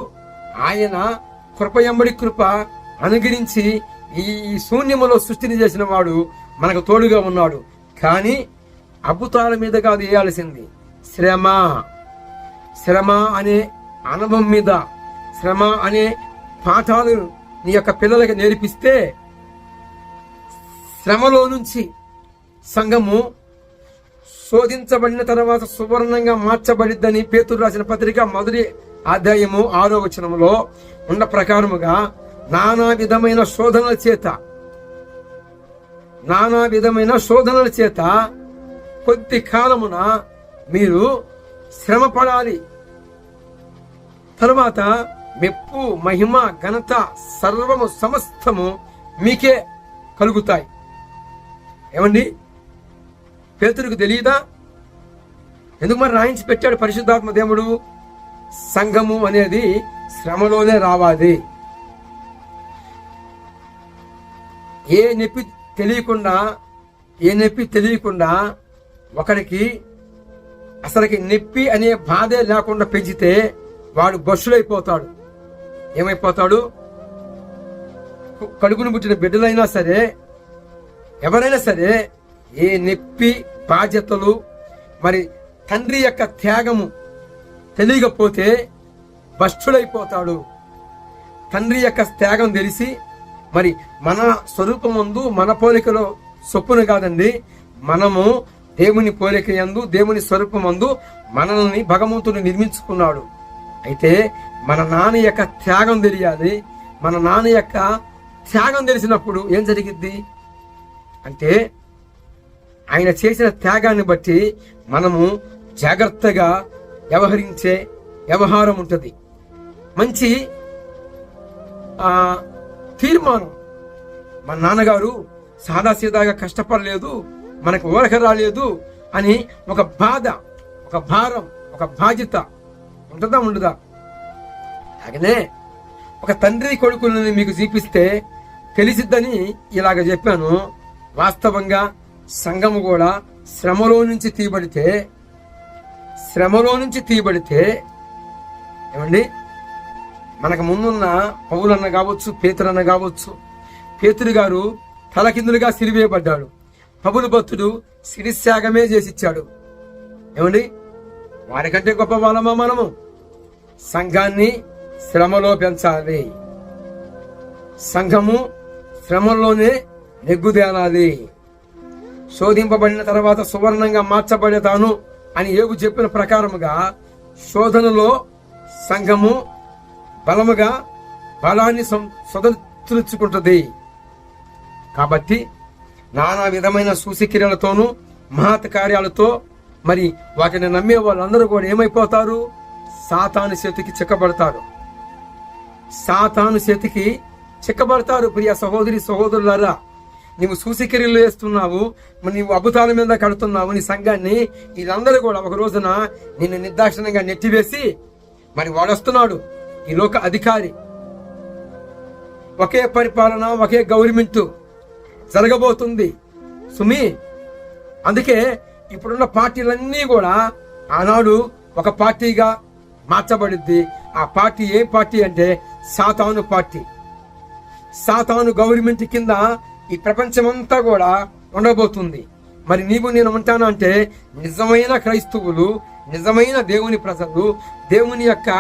ఆయన కృప ఎంబడి కృప అనుగ్రహించి ఈ శూన్యములో సృష్టిని చేసిన వాడు మనకు తోడుగా ఉన్నాడు. కానీ అద్భుతాల మీద కాదు వేయాల్సింది, శ్రమ అనే అనుభవం మీద, శ్రమ అనే పాఠాలు నీ యొక్క పిల్లలకి నేర్పిస్తే శ్రమలో నుంచి సంఘము శోధించబడిన తర్వాత సువర్ణంగా మార్చబడిద్దని పేతురు రాసిన పత్రిక 1వ అధ్యాయము 6వ వచనములో ఉన్న ప్రకారముగా నానా విధమైన శోధనల చేత కొద్ది కాలమున మీరు శ్రమ పడాలి. తరువాత మెప్పు, మహిమ, ఘనత సర్వము సమస్తము మీకే కలుగుతాయి. ఏమండి, పేతురుకు తెలియదా? ఎందుకు మరి రాయించి పెట్టాడు పరిశుద్ధాత్మ దేవుడు? సంఘము అనేది శ్రమలోనే రావాలి. ఏ నొప్పి తెలియకుండా ఒకరికి అసలుకి నొప్పి అనే బాధే లేకుండా పెంచితే వాడు బస్సులైపోతాడు. ఏమైపోతాడు? కడుపును పుట్టిన బిడ్డలైనా సరే, ఎవరైనా సరే, ఏ నొప్పి బాధ్యతలు మరి తండ్రి యొక్క త్యాగము తెలియకపోతే బస్సుడైపోతాడు. తండ్రి యొక్క త్యాగం తెలిసి మరి మన స్వరూపమందు మన పోలికలో చొప్పున కాదండి, మనము దేవుని పోలిక యందు దేవుని స్వరూపమందు మనల్ని భగవంతుడు నిర్మించుకున్నాడు. అయితే మన నాన్న యొక్క త్యాగం తెలియాలి. మన నాన్న యొక్క త్యాగం తెలిసినప్పుడు ఏం జరిగిద్ది అంటే ఆయన చేసిన త్యాగాన్ని బట్టి మనము జాగ్రత్తగా వ్యవహరించే వ్యవహారం ఉంటుంది. మంచి తీర్మానం. మన నాన్నగారు సాదాసీదాగా కష్టపడలేదు, మనకు ఊరక రాలేదు అని ఒక బాధ, ఒక భారం, ఒక బాధ్యత ఉంటుందా ఉండదా? అలాగనే ఒక తండ్రి కొడుకులని మీకు చూపిస్తే తెలిసిద్దని ఇలాగ చెప్పాను. వాస్తవంగా సంఘము కూడా శ్రమలో నుంచి తీయబడితే ఏమండి, మనకు ముందున్న పౌలన్న కావచ్చు, పేతురన్న కావచ్చు. పేతురు గారు తలకిందులుగా సిరివేయబడ్డాడు. పౌలు భక్తుడు సిరిత్యాగమే చేసిచ్చాడు. ఏమండి, వారికంటే గొప్ప వాళ్ళమా మనము? సంఘాన్ని శ్రమలో పెంచాలి. సంఘము శ్రమలోనే నెగ్గుదేనాలి. శోధింపబడిన తర్వాత సువర్ణంగా మార్చబడతాను అని యోబు చెప్పిన ప్రకారముగా శోధనలో సంఘము బలముగా బలాన్ని స్వతంత్రించుకుంటుంది. కాబట్టి నానా విధమైన సూచక్రియలతోనూ మహత్ కార్యాలతో మరి వాటిని నమ్మే వాళ్ళందరూ కూడా ఏమైపోతారు? సాతాను చేతికి చిక్కబడతారు. సాతాను చేతికి చిక్కబడతారు. ప్రియ సహోదరి సహోదరులారా, నీవు సూచక్రియలు వేస్తున్నావు, నీవు అద్భుతాల మీద కడుతున్నావు నీ సంఘాన్ని. వీళ్ళందరూ కూడా ఒక రోజున నిన్ను నిర్దాక్షిణ్యంగా నెట్టివేసి మరి వాడొస్తున్నాడు, ఈ లోక అధికారి. ఒకే పరిపాలన, ఒకే గవర్నమెంట్ జరగబోతుంది సుమి. అందుకే ఇప్పుడున్న పార్టీలన్నీ కూడా ఆనాడు ఒక పార్టీగా మార్చబడింది. ఆ పార్టీ ఏ పార్టీ అంటే సాతాను పార్టీ. సాతాను గవర్నమెంట్ కింద ఈ ప్రపంచమంతా కూడా ఉండబోతుంది. మరి నీవు నేను ఉంటాను అంటే నిజమైన క్రైస్తవులు, నిజమైన దేవుని ప్రజలు, దేవుని యొక్క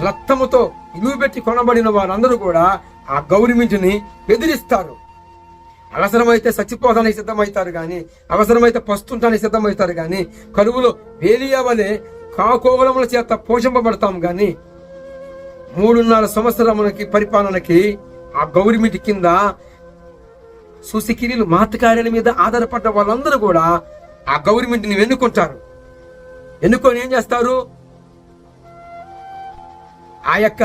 రక్తముతో ఇలువ పెట్టి కొనబడిన వారందరూ కూడా ఆ గవర్నమెంట్ని బెదిరిస్తారు. అవసరమైతే చచ్చిపోతానికి సిద్ధమవుతారు కానీ, అవసరమైతే పస్తుంటానికి సిద్ధమవుతారు కానీ, కరువులో వేలియా వలె కాకోగలముల చేత పోషింపబడతాం కానీ 3.5 సంవత్సరములకి పరిపాలనకి ఆ గవర్నమెంట్ కింద సూచక్రియలు మహత్కార్యాల మీద ఆధారపడ్డ వాళ్ళందరూ కూడా ఆ గవర్నమెంట్ని ఎన్నుకుంటారు. ఎన్నుకొని ఏం చేస్తారు? ఆ యొక్క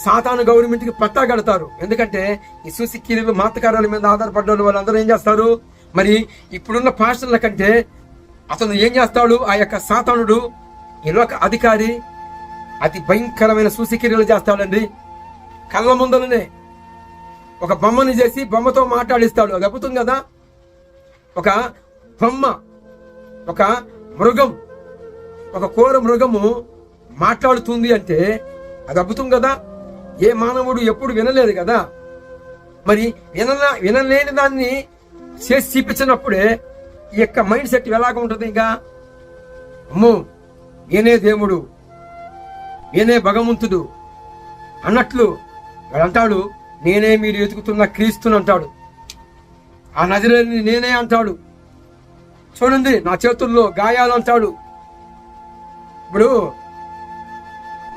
సాతాను గవర్నమెంట్కి పట్టా కడతారు. ఎందుకంటే ఈ సూచక్రియలు మహత్కార్యాల మీద ఆధారపడ్డ వాళ్ళందరూ ఏం చేస్తారు? మరి ఇప్పుడున్న పాస్టర్ల కంటే అతను ఏం చేస్తాడు? ఆ యొక్క సాతానుడు ఈ లోక అధికారి అతి భయంకరమైన సూచక్రియలు చేస్తాడండి. కళ్ళ ముందరనే ఒక బొమ్మని చేసి బొమ్మతో మాట్లాడిస్తాడు. అది అద్భుతం కదా. ఒక బొమ్మ, ఒక మృగం, ఒక కోర మృగము మాట్లాడుతుంది అంటే అది అద్భుతం కదా. ఏ మానవుడు ఎప్పుడు వినలేదు కదా. మరి వినలేని దాన్ని చేసి చూపించినప్పుడే ఈ యొక్క మైండ్ సెట్ ఎలాగ ఉంటుంది? ఇంకా అమ్మో ఈయనే దేవుడు, ఈయనే భగవంతుడు అన్నట్లు వాడు అంటాడు, నేనే మీరు ఎతుకుతున్న క్రీస్తుని అంటాడు. ఆ నజరేయుని నేనే అంటాడు. చూడండి నా చేతుల్లో గాయాలు అంటాడు. ఇప్పుడు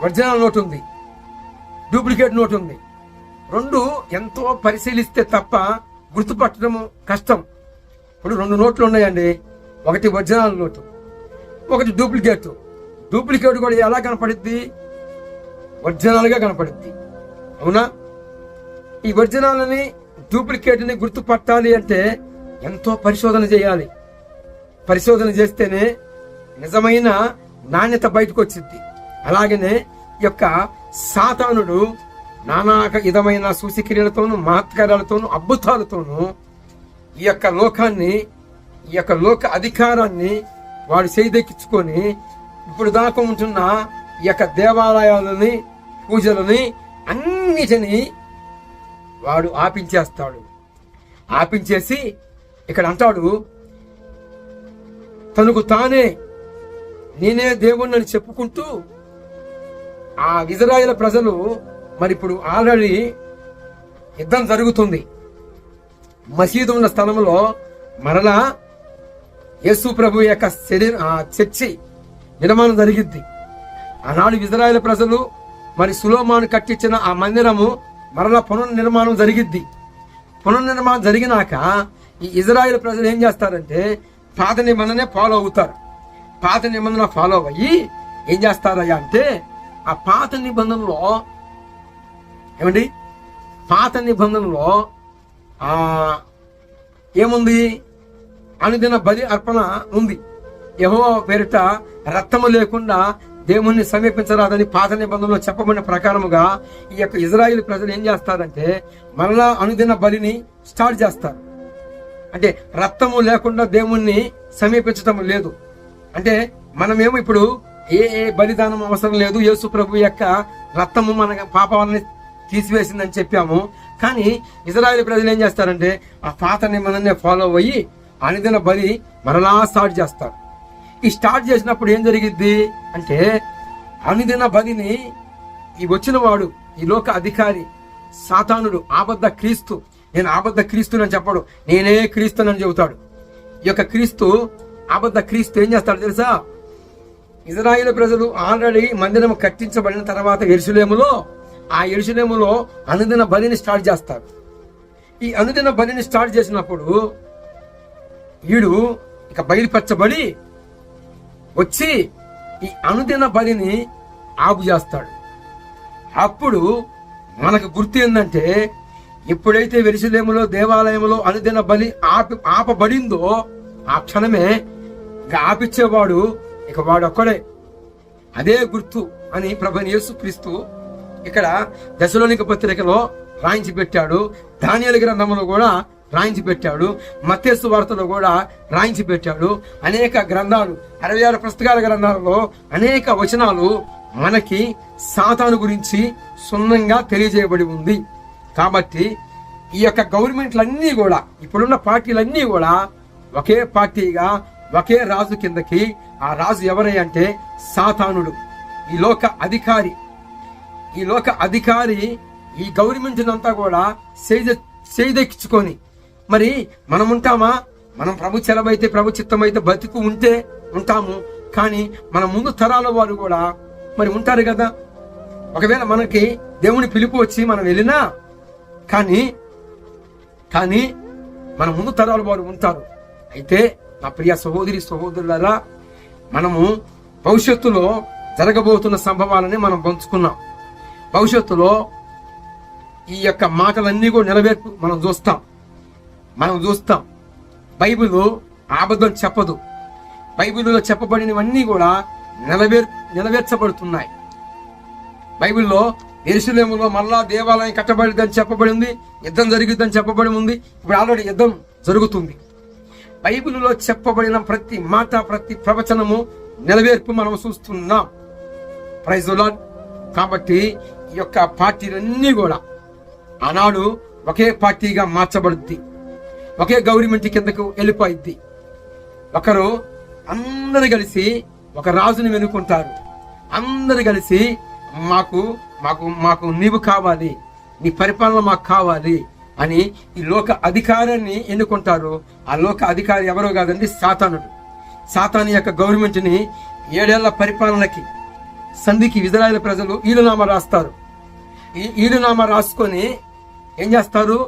ఒరిజినల్ నోట్ ఉంది, డూప్లికేట్ నోట్ ఉంది. రెండు ఎంతో పరిశీలిస్తే తప్ప గుర్తుపట్టడం కష్టం. ఇప్పుడు 2 నోట్లు ఉన్నాయండి. ఒకటి ఒరిజినల్ నోటు, ఒకటి డూప్లికేట్. డూప్లికేట్ కూడా ఎలా కనపడుద్ది? ఒరిజినల్గా కనపడుద్ది. అవునా? ఈ ఒరిజినల్ని డూప్లికేట్ని గుర్తుపట్టాలి అంటే ఎంతో పరిశోధన చేయాలి. పరిశోధన చేస్తేనే నిజమైన నాణ్యత బయటకు వచ్చింది. అలాగనే ఈ యొక్క సాతానుడు నానాక విధమైన సూచక్రియలతోనూ మహత్కార్యాలతోనూ అద్భుతాలతోనూ ఈ యొక్క లోకాన్ని, ఈ యొక్క లోక అధికారాన్ని వాడు చేదెక్కించుకొని ఇప్పుడు దాకా ఉంటున్న ఈ యొక్క దేవాలయాలని, పూజలని అన్నిటినీ వాడు ఆపించేస్తాడు. ఆపించేసి ఇక్కడ అంటాడు, తనకు తానే నేనే దేవుణ్ణి అని చెప్పుకుంటూ ఆ ఇజ్రాయేల్ ప్రజలు మరి ఇప్పుడు ఆల్రెడీ యుద్ధం జరుగుతుంది. మసీదు ఉన్న స్థలంలో మరలా యేసు ప్రభు యొక్క చర్చి నిర్మాణం జరిగిద్ది. ఆనాడు ఇజ్రాయేల్ ప్రజలు మరి సులోమాను కట్టించిన ఆ మందిరము మరలా పునర్నిర్మాణం జరిగిద్ది. పునర్నిర్మాణం జరిగినాక ఈ ఇజ్రాయేల్ ప్రజలు ఏం చేస్తారంటే పాత నిబంధనే ఫాలో అవుతారు. పాత నిబంధన ఫాలో అయ్యి ఏం చేస్తారయ్యా అంటే ఆ పాత నిబంధనలో ఏమండి, పాత నిబంధనలో ఏముంది? అనుదిన బలి అర్పణ ఉంది. యెహోవా పేరిట రక్తము లేకుండా దేవుణ్ణి సమీపించరాదని పాత నిబంధనలో చెప్పబడిన ప్రకారముగా ఈ యొక్క ఇజ్రాయేల్ ప్రజలు ఏం చేస్తారంటే మరలా అనుదిన బలిని స్టార్ట్ చేస్తారు. అంటే రక్తము లేకుండా దేవుణ్ణి సమీపించటం లేదు. అంటే మనమేమో ఇప్పుడు ఏ బలిదానం అవసరం లేదు, యేసు ప్రభు యొక్క రక్తము మన పాపాలని తీసివేసిందని చెప్పాము. కానీ ఇజ్రాయేల్ ప్రజలు ఏం చేస్తారంటే ఆ పాత నిబంధననే ఫాలో అయ్యి అనుదిన బలి మరలా స్టార్ట్ చేస్తారు. ఈ స్టార్ట్ చేసినప్పుడు ఏం జరిగిద్ది అంటే అనుదిన బలిని ఈ వచ్చిన వాడు ఈ లోక అధికారి సాతానుడు, ఆబద్ధ క్రీస్తు. నేను ఆబద్ధ క్రీస్తునని చెప్పడు, నేనే క్రీస్తునని చెబుతాడు. ఈ యొక్క క్రీస్తు, ఆబద్ధ క్రీస్తు ఏం చేస్తాడు తెలుసా? ఇజ్రాయేలు ప్రజలు ఆల్రెడీ మందిరం కట్టించబడిన తర్వాత యెరూషలేములో అనుదిన బలిని స్టార్ట్ చేస్తారు. ఈ అనుదిన బలిని స్టార్ట్ చేసినప్పుడు వీడు ఇక బయలుపరచబడి వచ్చి ఈ అనుదిన బలిని ఆపు చేస్తాడు. అప్పుడు మనకు గుర్తు ఏంటంటే, ఎప్పుడైతే యెరూషలేములో దేవాలయంలో అనుదిన బలి ఆపబడిందో ఆ క్షణమే ఇక ఆపిచ్చేవాడు ఇక వాడు ఒక్కడే. అదే గుర్తు అని ప్రభువైన యేసుక్రీస్తు ఇక్కడ దశలోనిక పత్రికలో రాయించి పెట్టాడు, దానియేలు గ్రంథంలో కూడా రాయించి పెట్టాడు, మత్తయి సువార్తలో కూడా రాయించి పెట్టాడు. అనేక గ్రంథాలు, 66 పుస్తకాల గ్రంథాలలో అనేక వచనాలు మనకి సాతాను గురించి సున్నంగా తెలియజేయబడి ఉంది. కాబట్టి ఈ యొక్క గవర్నమెంట్లన్నీ కూడా, ఇప్పుడున్న పార్టీలన్నీ కూడా ఒకే పార్టీగా, ఒకే రాజు కిందకి. ఆ రాజు ఎవరై అంటే సాతానుడు, ఈ లోక అధికారి. ఈ లోక అధికారి ఈ గవర్నమెంట్ అంతా కూడా చేదెక్కించుకొని, మరి మనం ఉంటామా? మనం ప్రభు చెలవైతే, ప్రభు చిత్తమైతే బతికు ఉంటే ఉంటాము. కానీ మన ముందు తరాల వారు కూడా మరి ఉంటారు కదా. ఒకవేళ మనకి దేవుని పిలుపు వచ్చి మనం వెళ్ళినా కానీ మన ముందు తరాల వారు ఉంటారు. అయితే నా ప్రియ సహోదరి సహోదరులారా, మనము భవిష్యత్తులో జరగబోతున్న సంభవాలని మనం పంచుకున్నాం. భవిష్యత్తులో ఈ యొక్క మాటలన్నీ కూడా నెరవేర్పు మనం చూస్తాం. బైబిల్ అబద్ధం చెప్పదు. బైబిల్లో చెప్పబడినవన్నీ కూడా నెరవేర్చబడుతున్నాయి. బైబిల్లో యెరూషలేములో మళ్ళా దేవాలయం కట్టబడిద్దని చెప్పబడింది, యుద్ధం జరిగిద్దని చెప్పబడి ఉంది. ఇప్పుడు ఆల్రెడీ యుద్ధం జరుగుతుంది. బైబిల్లో చెప్పబడిన ప్రతి మాట, ప్రతి ప్రవచనము నెరవేర్పు మనం చూస్తున్నాం. Praise the lord. కాబట్టి ఈ యొక్క పార్టీలన్నీ కూడా ఆనాడు ఒకే పార్టీగా మార్చబడుద్ది, ఒకే గవర్నమెంట్ కిందకు వెళ్ళిపోయిద్ది. ఒకరు అందరు కలిసి ఒక రాజుని వెనుకుంటారు. అందరు కలిసి మాకు మాకు మాకు నీవు కావాలి, నీ పరిపాలన మాకు కావాలి అని ఈ లోక అధికారాన్ని ఎన్నుకుంటారు. ఆ లోక అధికారి ఎవరో కాదండి, సాతానుడు. సాతాను యొక్క గవర్నమెంట్ ని 7 ఏళ్ల పరిపాలనకి సంధికి ఇజ్రాయేల్ ప్రజలు ఈలునామా రాస్తారు. ఈ ఈలునామా రాసుకొని ఏం చేస్తారు?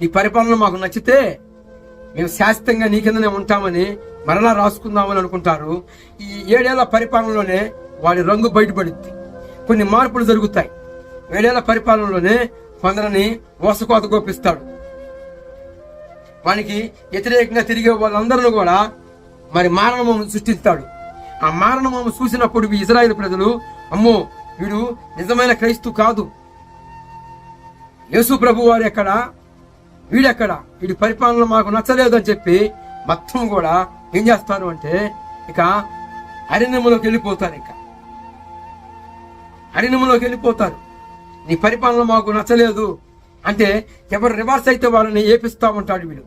నీ పరిపాలన మాకు నచ్చితే మేము శాశ్వతంగా నీ కిందనే ఉంటామని మరలా రాసుకుందామని అనుకుంటారు. ఈ 7 ఏళ్ల పరిపాలనలోనే వాడి రంగు బయటపడుద్ది. కొన్ని మార్పులు జరుగుతాయి. 7 ఏళ్ల పరిపాలనలోనే కొందరిని ఓసకోత గోపిస్తాడు. వానికి వ్యతిరేకంగా తిరిగే వాళ్ళందరూ కూడా మరి మారణమోము సృష్టిస్తాడు. ఆ మారణమోము చూసినప్పుడు ఈ ఇజ్రాయేల్ ప్రజలు, అమ్మో వీడు నిజమైన క్రైస్తవు కాదు, యేసు ప్రభు వారు ఎక్కడ, వీడెక్కడ, వీడి పరిపాలన మాకు నచ్చలేదు అని చెప్పి మొత్తం కూడా ఏం చేస్తారు అంటే ఇక అరణ్యములోకి వెళ్ళిపోతారు. నీ పరిపాలన మాకు నచ్చలేదు అంటే ఎవరు రివర్స్ అయితే వాళ్ళని ఏపిస్తా ఉంటాడు వీడు.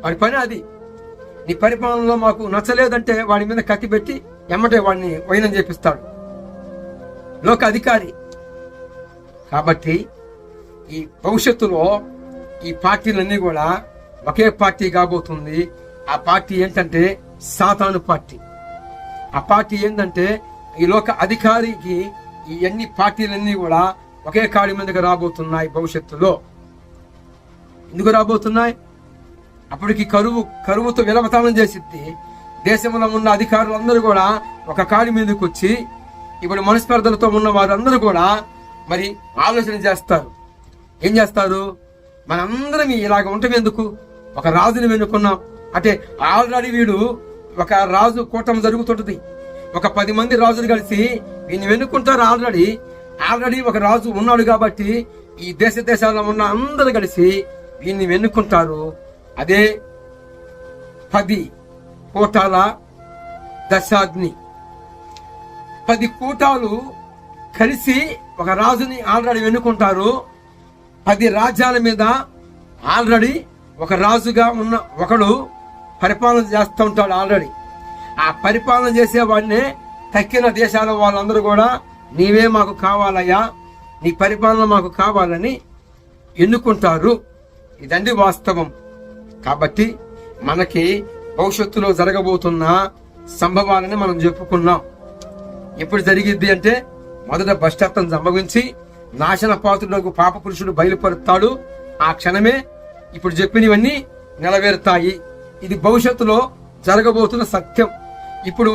వాడి పని అది. నీ పరిపాలనలో మాకు నచ్చలేదంటే వాడి మీద కత్తి పెట్టి ఎమ్మటే వాడిని వైనం చేపిస్తాడు లోక అధికారి. కాబట్టి ఈ భవిష్యత్తులో ఈ పార్టీలన్నీ కూడా ఒకే పార్టీ కాబోతుంది. ఆ పార్టీ ఏంటంటే సాతాను పార్టీ. ఆ పార్టీ ఏంటంటే ఈ లోక అధికారికి ఈ అన్ని పార్టీలన్నీ కూడా ఒకే కాడి మీదకి రాబోతున్నాయి భవిష్యత్తులో. ఎందుకు రాబోతున్నాయి? అప్పటికి కరువుతో విలమతానం చేసిద్ది. దేశంలో ఉన్న అధికారులందరూ కూడా ఒక కాడి మీదకి వచ్చి ఇప్పుడు మనస్పర్ధలతో ఉన్న వారందరూ కూడా మరి ఆలోచన చేస్తారు. ఏం చేస్తారు? మనందరం ఇలాగ ఉంటాం ఎందుకు? ఒక రాజుని వెనుకున్నాం అంటే ఆల్రెడీ వీడు ఒక రాజు కూటమి జరుగుతుంటది. ఒక 10 మంది రాజులు కలిసి వీడిని వెనుక్కుంటారు. ఆల్రెడీ ఒక రాజు ఉన్నాడు కాబట్టి ఈ దేశాల్లో ఉన్న అందరూ కలిసి వీడిని వెనుక్కుంటారు. అదే 10 కూటాల దశాగ్ని. 10 కూటాలు కలిసి ఒక రాజుని ఆల్రెడీ వెనుక్కుంటారు. 10 రాజ్యాల మీద ఆల్రెడీ ఒక రాజుగా ఉన్న ఒకడు పరిపాలన చేస్తూ ఉంటాడు. ఆల్రెడీ ఆ పరిపాలన చేసేవాడినే తక్కిన దేశాల వాళ్ళందరూ కూడా నీవే మాకు కావాలయ్యా, నీ పరిపాలన మాకు కావాలని ఎన్నుకుంటారు. ఇదండి వాస్తవం. కాబట్టి మనకి భవిష్యత్తులో జరగబోతున్న సంభవాలని మనం చెప్పుకున్నాం. ఎప్పుడు జరిగిద్ది అంటే, మొదట భ్రష్టత్వం సంభవించి నాశన పాత్రులకు పాప పురుషుడు బయలుపరుతాడు. ఆ క్షణమే ఇప్పుడు చెప్పినవన్నీ నెరవేరుతాయి. ఇది భవిష్యత్తులో జరగబోతున్న సత్యం. ఇప్పుడు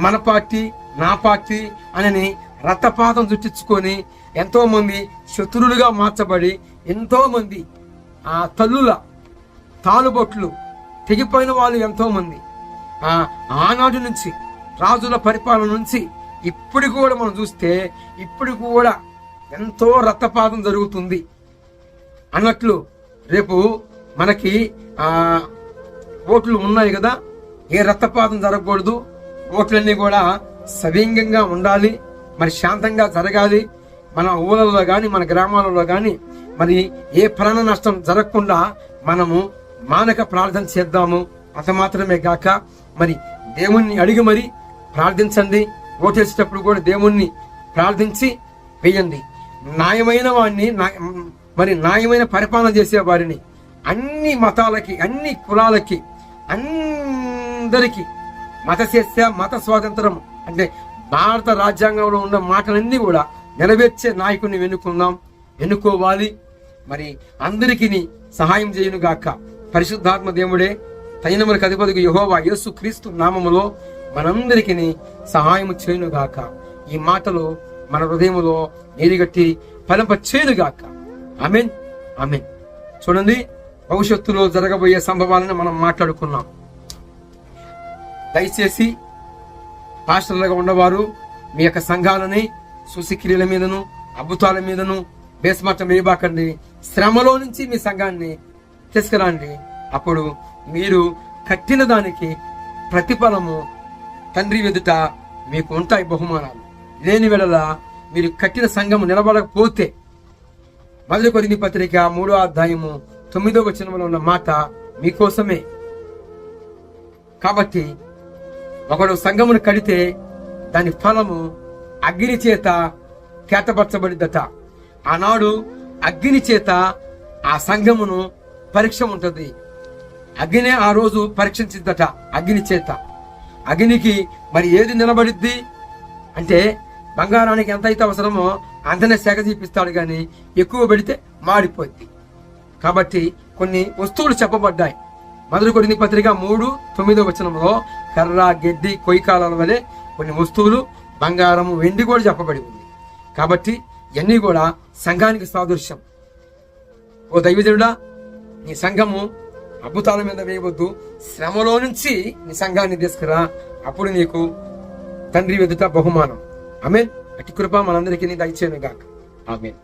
మన పార్టీ, నా పార్టీ అని రక్తపాతం చుట్టించుకొని ఎంతో మంది శత్రులుగా మార్చబడి, ఎంతో మంది ఆ తల్లుల తాలుబొట్లు తెగిపోయిన వాళ్ళు ఎంతో మంది ఆనాటి నుంచి, రాజుల పరిపాలన నుంచి ఇప్పుడు కూడా మనం చూస్తే ఇప్పుడు కూడా ఎంతో రక్తపాతం జరుగుతుంది అన్నట్లు. రేపు మనకి ఓట్లు ఉన్నాయి కదా, ఏ రక్తపాతం జరగకూడదు, ఓట్లన్నీ కూడా సవ్యంగా ఉండాలి, మరి శాంతంగా జరగాలి. మన ఊళ్ళలో కానీ మన గ్రామాలలో కానీ మరి ఏ ప్రాణ నష్టం జరగకుండా మనము మానక ప్రార్థన చేద్దాము. అంత మాత్రమే కాక మరి దేవుణ్ణి అడిగి మరి ప్రార్థించండి. ఓటేసేటప్పుడు కూడా దేవుణ్ణి ప్రార్థించి వేయండి. న్యాయమైన వాడిని, మరి న్యాయమైన పరిపాలన చేసే వారిని అన్ని మతాలకి, అన్ని కులాలకి, అందరికి మత స్వేచ్ఛ, మత స్వాతంత్రం అంటే భారత రాజ్యాంగంలో ఉన్న మాటలన్నీ కూడా నెరవేర్చే నాయకుడిని ఎన్నుకోవాలి. మరి అందరికీ సహాయం చేయను గాక పరిశుద్ధాత్మ దేవుడే సైన్యములకు అధిపతికి యెహోవా యేసు క్రీస్తు నామములో మనందరికీ సహాయం చేయను గాక. ఈ మాటలు మన హృదయములో నీరుగట్టి ఫలింప చేయను గాక. ఆమేన్, ఆమేన్. చూడండి, భవిష్యత్తులో జరగబోయే సంభవాలను మనం మాట్లాడుకున్నాం. దయచేసి పాస్టర్లుగా ఉన్నవారు మీ యొక్క సంఘాలని సూచక్రియల మీదను, అద్భుతాల మీదను బేస్మట్టం వేయబాకండి. శ్రమలో నుంచి మీ సంఘాన్ని తీసుకురండి. అప్పుడు మీరు కట్టిన దానికి ప్రతిఫలము తండ్రి ఎదుట మీకు ఉంటాయి బహుమానాలు. లేని వేళ మీరు కట్టిన సంఘము నిలబడకపోతే, మొదటి కొరింథీ పత్రిక 3వ అధ్యాయము 9వ వచనంలో ఉన్న మాట మీకోసమే. కాబట్టి ఒకడు సంఘమును కడితే దాని ఫలము అగ్ని చేత కేటపరచబడిద్దట. ఆనాడు అగ్ని చేత ఆ సంఘమును పరీక్ష ఉంటుంది. అగ్నే ఆ రోజు పరీక్షించిద్దట అగ్ని చేత. అగ్నికి మరి ఏది నిలబడిద్ది అంటే, బంగారానికి ఎంత అయితే అవసరమో అంతనే సెగ చూపిస్తాడు, కానీ ఎక్కువ పెడితే మాడిపోద్ది. కాబట్టి కొన్ని వస్తువులు చెప్పబడ్డాయి. మొదటి కొరింథీ పత్రిక 3:9 వచనంలో కర్ర, గడ్డి, కొయ్యకాల వలె కొన్ని వస్తువులు, బంగారము, వెండి కూడా చెప్పబడి ఉంది. కాబట్టి ఇవన్నీ కూడా సంఘానికి సాదృశ్యం. ఓ దైవజనుడా, నీ సంఘము అద్భుతాల మీద వేయవద్దు, శ్రమలో నుంచి నీ సంఘాన్ని తీసుకురా. అప్పుడు నీకు తండ్రి ఎదుట బహుమానం. ఆమేన్. అట్టి కృప మనందరికీ దయచేయును గాక. ఆమేన్.